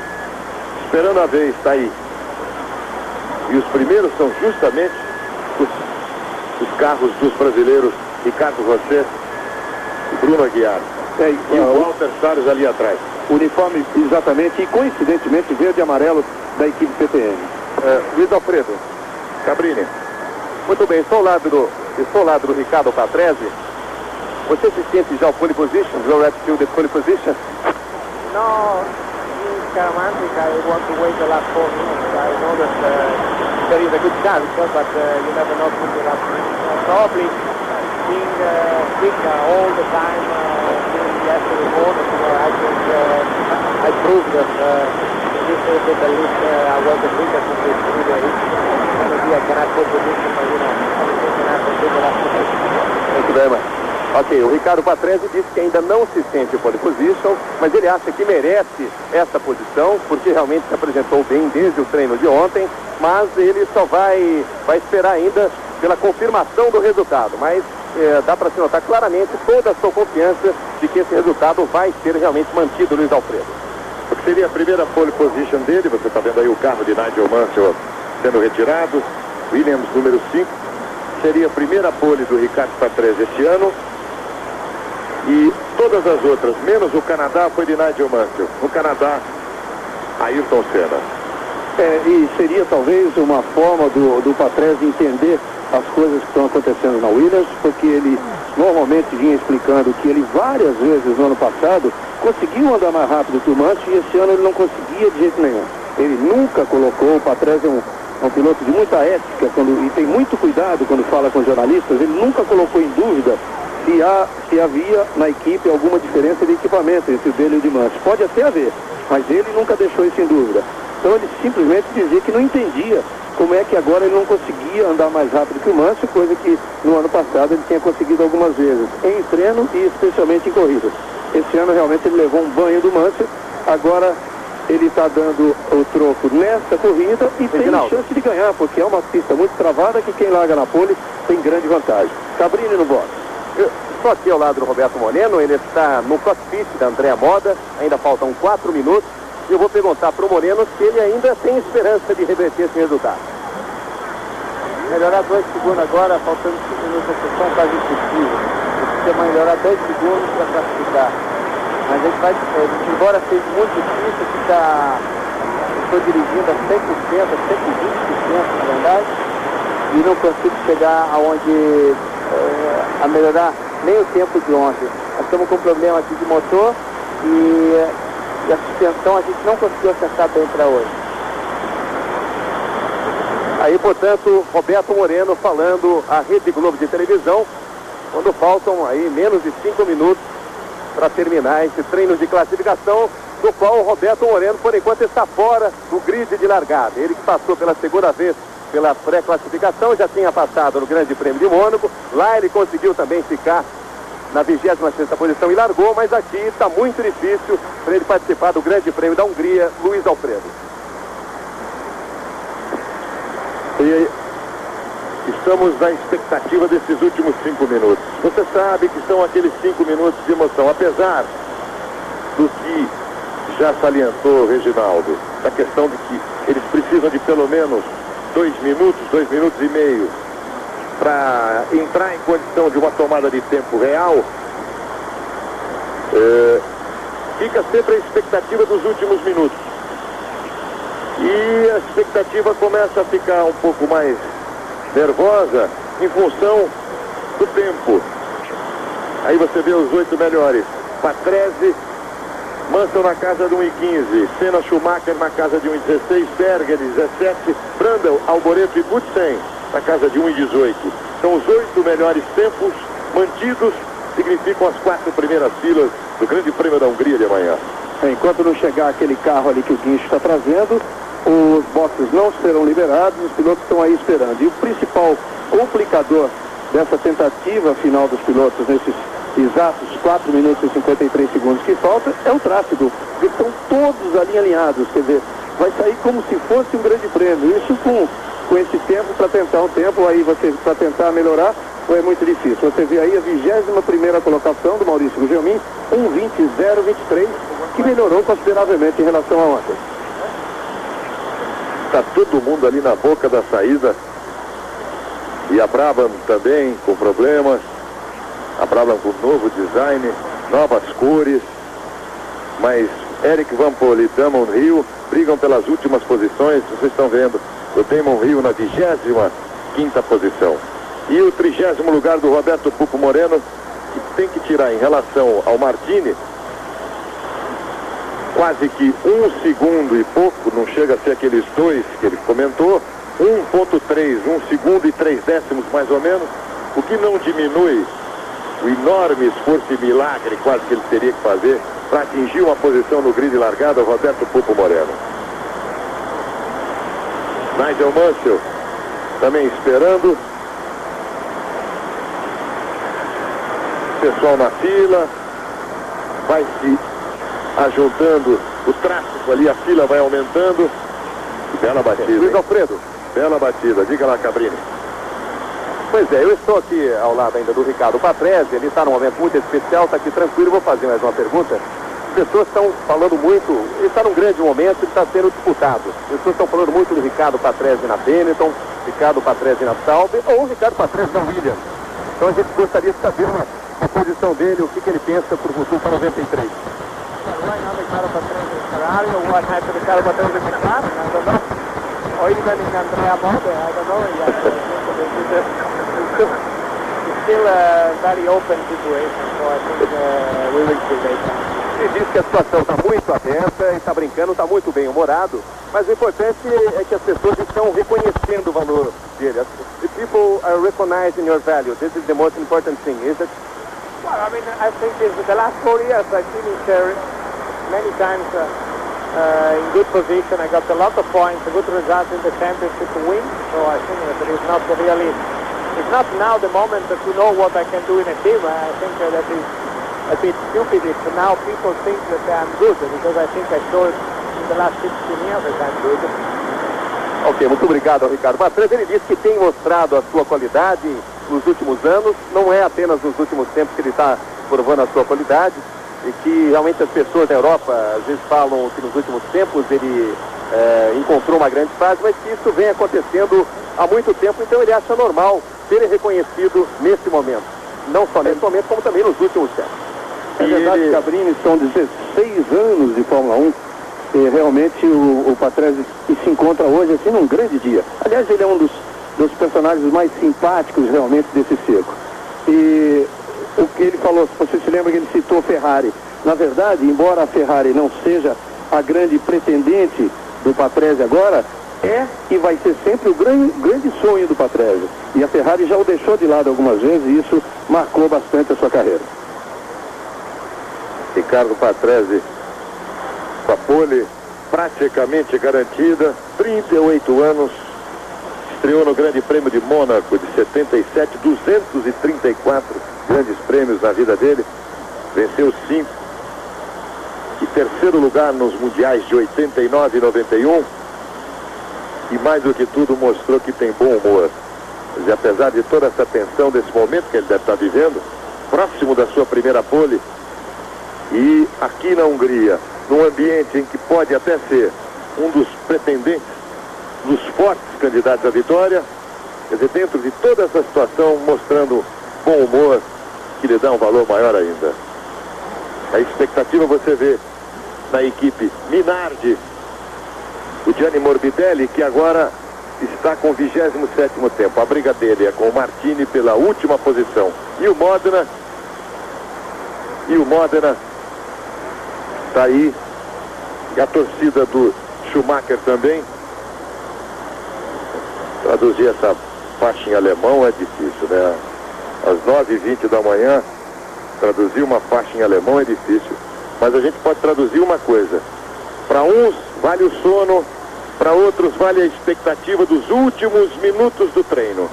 Esperando a vez, está aí. E os primeiros são justamente os carros dos brasileiros, Ricardo Rosset e Bruno Aguiar. E o Walter Salles ali atrás. Uniforme exatamente e coincidentemente verde e amarelo da equipe PTM. Luiz Alfredo Cabrini. Muito bem, estou ao lado do Ricardo Patrese. Você se sente já o pole position? Low attitude de pole position? No, in Karamantic I want to wait the last 4 minutes. I know that there is a good chance, but you never know who will happen. Probably being quick all the time during yesterday morning, I think I proved that this is the list I was the quickest in this really. Maybe I cannot put position, but everything can happen to the last position. Muito bem, mas... Ok, o Ricardo Patrese disse que ainda não se sente pole position, mas ele acha que merece essa posição, porque realmente se apresentou bem desde o treino de ontem, mas ele só vai esperar ainda pela confirmação do resultado. Mas dá para se notar claramente toda a sua confiança de que esse resultado vai ser realmente mantido, Luiz Alfredo. Porque seria a primeira pole position dele, você está vendo aí o carro de Nigel Mansell sendo retirado, Williams número 5, seria a primeira pole do Ricardo Patrese este ano. E todas as outras, menos o Canadá, foi de Nigel Mansell. No Canadá, Ayrton Senna. E seria talvez uma forma do Patrese entender as coisas que estão acontecendo na Williams, porque ele normalmente vinha explicando que ele várias vezes no ano passado conseguiu andar mais rápido que o Mansell e esse ano ele não conseguia de jeito nenhum. Ele nunca colocou, o Patrese é um piloto de muita ética e tem muito cuidado quando fala com jornalistas, ele nunca colocou em dúvida se havia na equipe alguma diferença de equipamento entre o dele e o de Mansell. Pode até haver, mas ele nunca deixou isso em dúvida. Então ele simplesmente dizia que não entendia como é que agora ele não conseguia andar mais rápido que o Mansell, coisa que no ano passado ele tinha conseguido algumas vezes, em treino e especialmente em corridas. Esse ano realmente ele levou um banho do Mansell, agora ele está dando o troco nesta corrida e tem chance de ganhar, porque é uma pista muito travada que quem larga na pole tem grande vantagem. Cabrini no box. Estou aqui ao lado do Roberto Moreno, ele está no cockpit da Andréa Moda, ainda faltam 4 minutos E eu vou perguntar para o Moreno se ele ainda tem esperança de reverter esse resultado. Melhorar 2 segundos agora, faltando 5 minutos de sessão, quase impossível. Precisa melhorar 10 segundos para classificar. Mas a gente vai, embora seja muito difícil, estou dirigindo a 100%, a 120%, na verdade, e não consigo chegar aonde a melhorar nem o tempo de ontem. Nós estamos com um problema aqui de motor e a suspensão a gente não conseguiu acertar bem para hoje. Aí, portanto, Roberto Moreno falando à Rede Globo de televisão, quando faltam aí menos de 5 minutos para terminar esse treino de classificação, do qual o Roberto Moreno, por enquanto, está fora do grid de largada. Ele que passou pela segunda vez pela pré-classificação, já tinha passado no Grande Prêmio de Mônaco. Lá ele conseguiu também ficar na 26ª posição e largou, mas aqui está muito difícil para ele participar do Grande Prêmio da Hungria, Luiz Alfredo. E estamos na expectativa desses últimos 5 minutos. Você sabe que são aqueles 5 minutos de emoção, apesar do que já salientou o Reginaldo, da questão de que eles precisam de pelo menos 2 minutos e meio para entrar em condição de uma tomada de tempo real. Fica sempre a expectativa dos últimos minutos. E a expectativa começa a ficar um pouco mais nervosa em função do tempo. Aí você vê os 8 melhores. Patrese, Mansell na casa de 1:15, Senna, Schumacher na casa de 1:16, Berger 17, Brandel, Alboreto e Gutsen na casa de 1:18. São os 8 melhores tempos mantidos, significam as 4 primeiras filas do Grande Prêmio da Hungria de amanhã. Enquanto não chegar aquele carro ali que o guincho está trazendo, os boxes não serão liberados, os pilotos estão aí esperando. E o principal complicador dessa tentativa final dos pilotos nesses exatos 4 minutos e 53 segundos que falta é o tráfego, porque estão todos ali alinhados, quer dizer, vai sair como se fosse um grande prêmio. Isso com esse tempo, para tentar um tempo, aí você para tentar melhorar, é muito difícil. Você vê aí a 21ª colocação do Maurício Gugelmin, 1:20.023, que melhorou consideravelmente em relação a ontem. Está todo mundo ali na boca da saída. E a Brabham também com problemas. A Brabham com novo design, novas cores. Mas Eric Van Poel e Damon Hill brigam pelas últimas posições. Vocês estão vendo o Damon Hill na 25ª posição. E o 30º lugar do Roberto Pupo Moreno, que tem que tirar em relação ao Martini quase que 1 segundo e pouco, não chega a ser aqueles 2 que ele comentou, 1,3, 1 segundo e 3 décimos mais ou menos, o que não diminui o enorme esforço e milagre quase que ele teria que fazer para atingir uma posição no grid largada, o Roberto Pupo Moreno. Nigel Mansell também esperando. Pessoal na fila, vai se ajuntando o tráfego ali, a fila vai aumentando. Bela batida. Luiz Alfredo, bela batida, diga lá, Cabrini. Pois é, eu estou aqui ao lado ainda do Ricardo Patrese, ele está num momento muito especial, está aqui tranquilo, vou fazer mais uma pergunta. As pessoas estão falando muito, ele está num grande momento, ele está sendo disputado. As pessoas estão falando muito do Ricardo Patrese na Benetton, Ricardo Patrese na Sauber, ou o Ricardo Patrese na Williams. Então a gente gostaria de saber a posição dele, o que ele pensa para o futuro para 93. Right now, Ricardo Patrese in Ferrari, or what happened to Ricardo Patrese in McLaren, I don't know. Or even in Andrea Mode, I don't know yet. It's still a very open situation, so I think we will see later. Ele diz que a situação está muito aberta e está brincando, está muito bem humorado, mas o importante é que as pessoas estão reconhecendo o valor dele. The people are recognizing your value. This is the most important thing, is it? Well, I mean, I think the last 4 years I finished many times in good position. I got a lot of points, a good result in the championship to win. So I think that it's not really, it's not now the moment to know what I can do in a team. I think that is a bit stupid if now people think that I'm good, because I think I showed in the last 16 years that I'm good. Ok, muito obrigado ao Ricardo Patrese. Ele disse que tem mostrado a sua qualidade nos últimos anos, não é apenas nos últimos tempos que ele está provando a sua qualidade. e que realmente as pessoas na Europa às vezes falam que nos últimos tempos ele encontrou uma grande fase, mas que isso vem acontecendo há muito tempo, então ele acha normal ser reconhecido nesse momento. Não só nesse momento, como também nos últimos tempos. É verdade, Cabrini, são 16 anos de Fórmula 1 e realmente o Patrese se encontra hoje assim num grande dia. Aliás, ele é um dos personagens mais simpáticos realmente desse circo. E o que ele falou, se você se lembra que ele citou Ferrari. Na verdade, embora a Ferrari não seja a grande pretendente do Patrese agora, é e vai ser sempre o grande sonho do Patrese. E a Ferrari já o deixou de lado algumas vezes e isso marcou bastante a sua carreira. Ricardo Patrese com a pole praticamente garantida, 38 anos, estreou no Grande Prêmio de Mônaco de 77, 234 grandes prêmios na vida dele, venceu 5, e terceiro lugar nos mundiais de 89 e 91, e mais do que tudo mostrou que tem bom humor. E apesar de toda essa tensão desse momento que ele deve estar vivendo, próximo da sua primeira pole, e aqui na Hungria, num ambiente em que pode até ser um dos pretendentes, dos fortes candidatos à vitória, quer dizer, dentro de toda essa situação, mostrando bom humor, que lhe dá um valor maior ainda. A expectativa você vê na equipe Minardi, o Gianni Morbidelli, que agora está com o 27º tempo. A briga dele é com o Martini pela última posição. E o Modena está aí. E a torcida do Schumacher também. Traduzir essa faixa em alemão é difícil, né? Às 9h20 da manhã, traduzir uma faixa em alemão é difícil. Mas a gente pode traduzir uma coisa. Para uns vale o sono, para outros vale a expectativa dos últimos minutos do treino.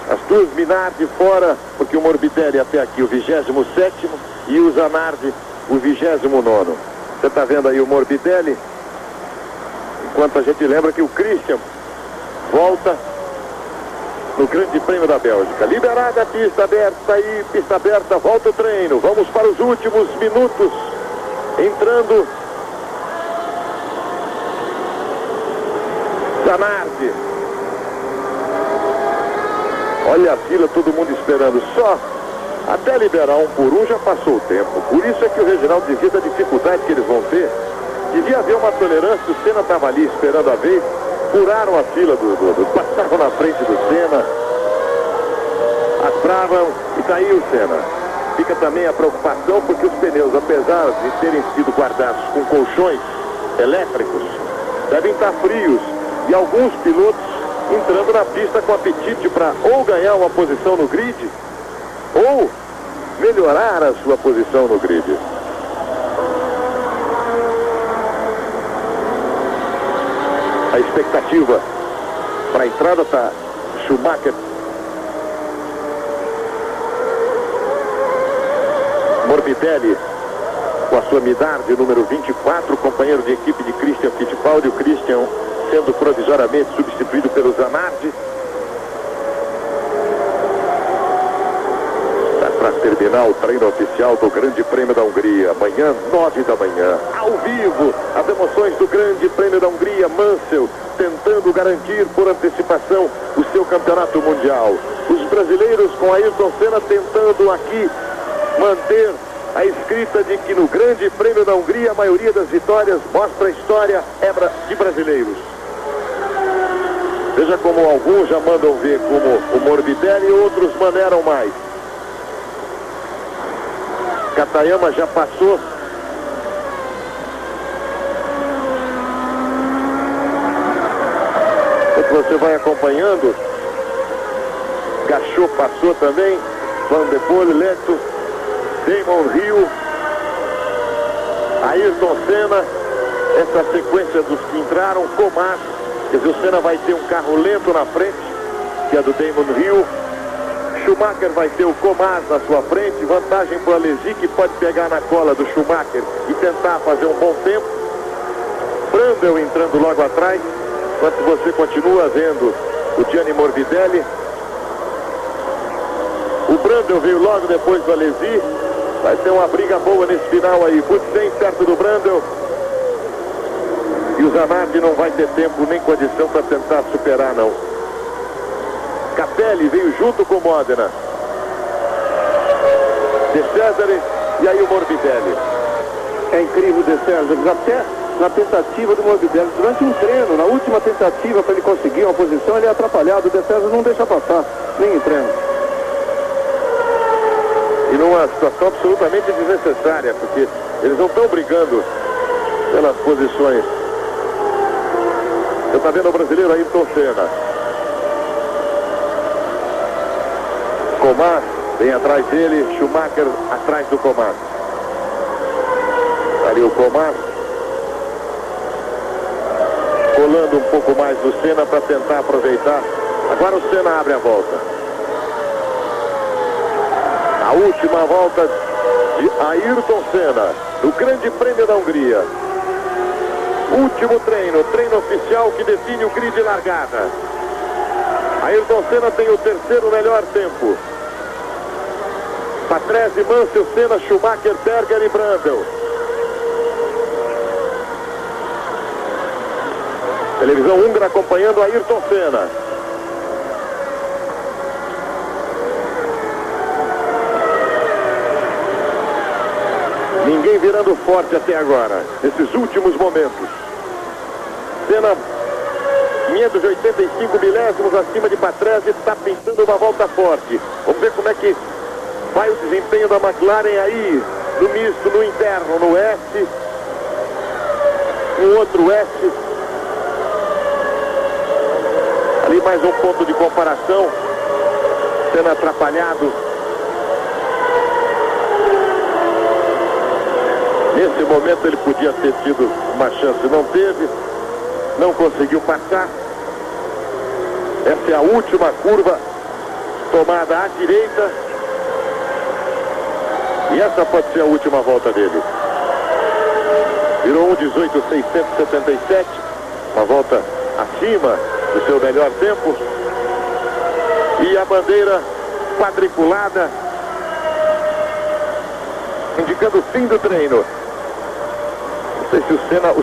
As duas Minardi fora, porque o Morbidelli até aqui o 27º e o Zanardi o 29º. Você está vendo aí o Morbidelli, enquanto a gente lembra que o Christian volta no Grande Prêmio da Bélgica. Liberada a pista aberta aí, pista aberta, volta o treino. Vamos para os últimos minutos. Entrando Zanardi. Olha a fila, todo mundo esperando. Só até liberar um por um já passou o tempo. Por isso é que o Reginaldo dizia da dificuldade que eles vão ter. Devia haver uma tolerância. O Senna estava ali esperando a vez. Furaram a fila passaram na frente do Senna. Atravam e tá aí o Senna. Fica também a preocupação porque os pneus, apesar de terem sido guardados com colchões elétricos, devem estar frios. E alguns pilotos entrando na pista com apetite para ou ganhar uma posição no grid ou melhorar a sua posição no grid. A expectativa para a entrada está Schumacher, Morbidelli com a sua Minardi número 24, companheiro de equipe de Christian Fittipaldi, o Christian sendo provisoriamente substituído pelo Zanardi. Está para terminar o treino oficial do Grande Prêmio da Hungria, amanhã 9 da manhã, ao vivo, as emoções do Grande Prêmio da Hungria. Mansell tentando garantir por antecipação o seu campeonato mundial. Os brasileiros com Ayrton Senna tentando aqui manter a escrita de que no Grande Prêmio da Hungria a maioria das vitórias mostra a história é de brasileiros. Veja como alguns já mandam ver como o Morbidelli e outros maneiram mais. Katayama já passou. Você vai acompanhando. Gachot passou também. Van de Poel, Leto, Damon Hill, Ayrton Senna. Essa sequência dos que entraram, Comas. Quer dizer, o Senna vai ter um carro lento na frente, que é do Damon Hill. Schumacher vai ter o Comas na sua frente. Vantagem para o Alesi, que pode pegar na cola do Schumacher e tentar fazer um bom tempo. Brundle entrando logo atrás. Enquanto você continua vendo o Gianni Morbidelli. O Brundle veio logo depois do Alesi. Vai ter uma briga boa nesse final aí. Butsen perto do Brandel. E o Zanardi não vai ter tempo nem condição para tentar superar, não. Capelli veio junto com o Modena. De César e aí o Morbidelli. É incrível o De César, até na tentativa do Morbidelli, durante um treino, na última tentativa para ele conseguir uma posição, ele é atrapalhado. O De César não deixa passar, nem em treino. E numa situação absolutamente desnecessária, porque eles não estão brigando pelas posições. Você está vendo o brasileiro Ayrton Senna. Comas vem atrás dele, Schumacher atrás do Comas. Ali o Comas colando um pouco mais do Senna para tentar aproveitar. Agora o Senna abre a volta. A última volta de Ayrton Senna no Grande Prêmio da Hungria. Último treino oficial que define o grid de largada. Ayrton Senna tem o terceiro melhor tempo. Patrese, Mansell, Senna, Schumacher, Berger e Brandel. Televisão húngara acompanhando Ayrton Senna. Ninguém virando forte até agora, nesses últimos momentos. Senna, 585 milésimos acima de Patrese, está pintando uma volta forte. Vamos ver como é que vai o desempenho da McLaren aí, no misto, no interno, no S. Um outro S. Ali mais um ponto de comparação. Senna atrapalhado. Nesse momento ele podia ter tido uma chance, não teve, não conseguiu passar. Essa é a última curva, tomada à direita. E essa pode ser a última volta dele. Virou 1:18.677, uma volta acima do seu melhor tempo. E a bandeira quadriculada, indicando o fim do treino. Não sei se o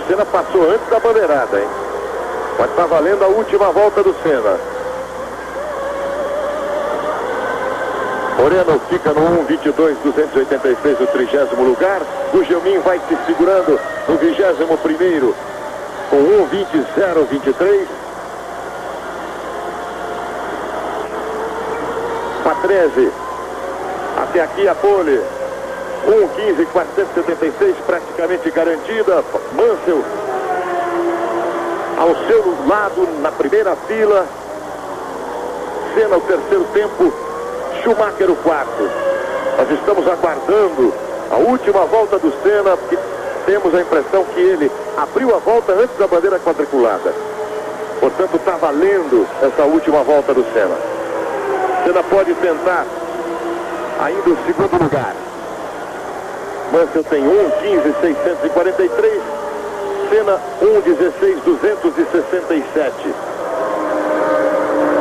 Senna passou antes da bandeirada, hein? Mas está valendo a última volta do Senna. Moreno fica no 1:22.286, o 30º lugar. O Gelmin vai se segurando no 21º com 1:20.023. Patrese, até aqui a pole. 1:15.476, praticamente garantida. Mansell ao seu lado na primeira fila. Senna o terceiro tempo, Schumacher o quarto. Nós estamos aguardando a última volta do Senna, porque temos a impressão que ele abriu a volta antes da bandeira quadriculada. Portanto, está valendo essa última volta do Senna. Senna pode tentar ainda o segundo lugar. Mansell tem 1:15.643, Senna 1:16.267,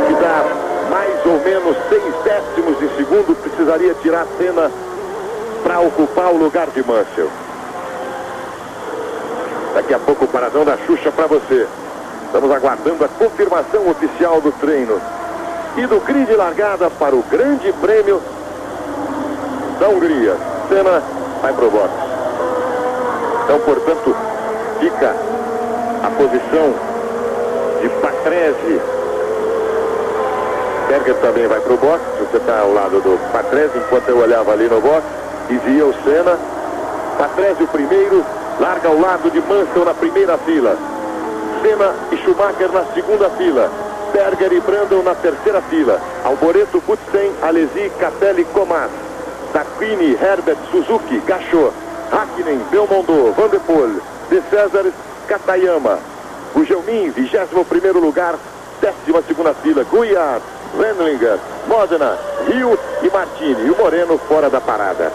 que dá mais ou menos 6 décimos de segundo. Precisaria tirar Senna para ocupar o lugar de Mansell. Daqui a pouco o paradão da Xuxa para você. Estamos aguardando a confirmação oficial do treino e do grid de largada para o Grande Prêmio da Hungria. Senna vai pro box. Então, portanto, fica a posição de Patrese. Berger também vai pro box. Você está ao lado do Patrese, enquanto eu olhava ali no box e via o Senna. Patrese o primeiro, larga ao lado de Mansell na primeira fila. Senna e Schumacher na segunda fila. Berger e Brandel na terceira fila. Alboreto, Butsen, Alesi, Capelli, Comas. Tacquini, Herbert, Suzuki, Gachot, Hakkinen, Belmondo, Van de Poel, De César, Katayama. O Gelmin, 21º lugar, 12ª fila. Guyard, Wendlinger, Modena, Rio e Martini. E o Moreno fora da parada.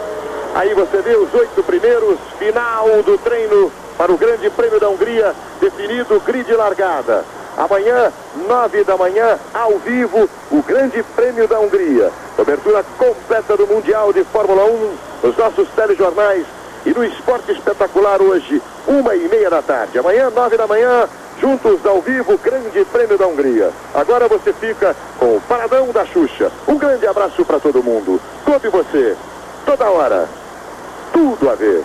Aí você vê os 8 primeiros, final do treino para o Grande Prêmio da Hungria, definido grid de largada. Amanhã, 9 da manhã, ao vivo, o Grande Prêmio da Hungria. Cobertura completa do Mundial de Fórmula 1 nos nossos telejornais e no Esporte Espetacular hoje, 1h30 da tarde. Amanhã, 9 da manhã, juntos ao vivo, Grande Prêmio da Hungria. Agora você fica com o Paradão da Xuxa. Um grande abraço para todo mundo. Clube você, toda hora, tudo a ver.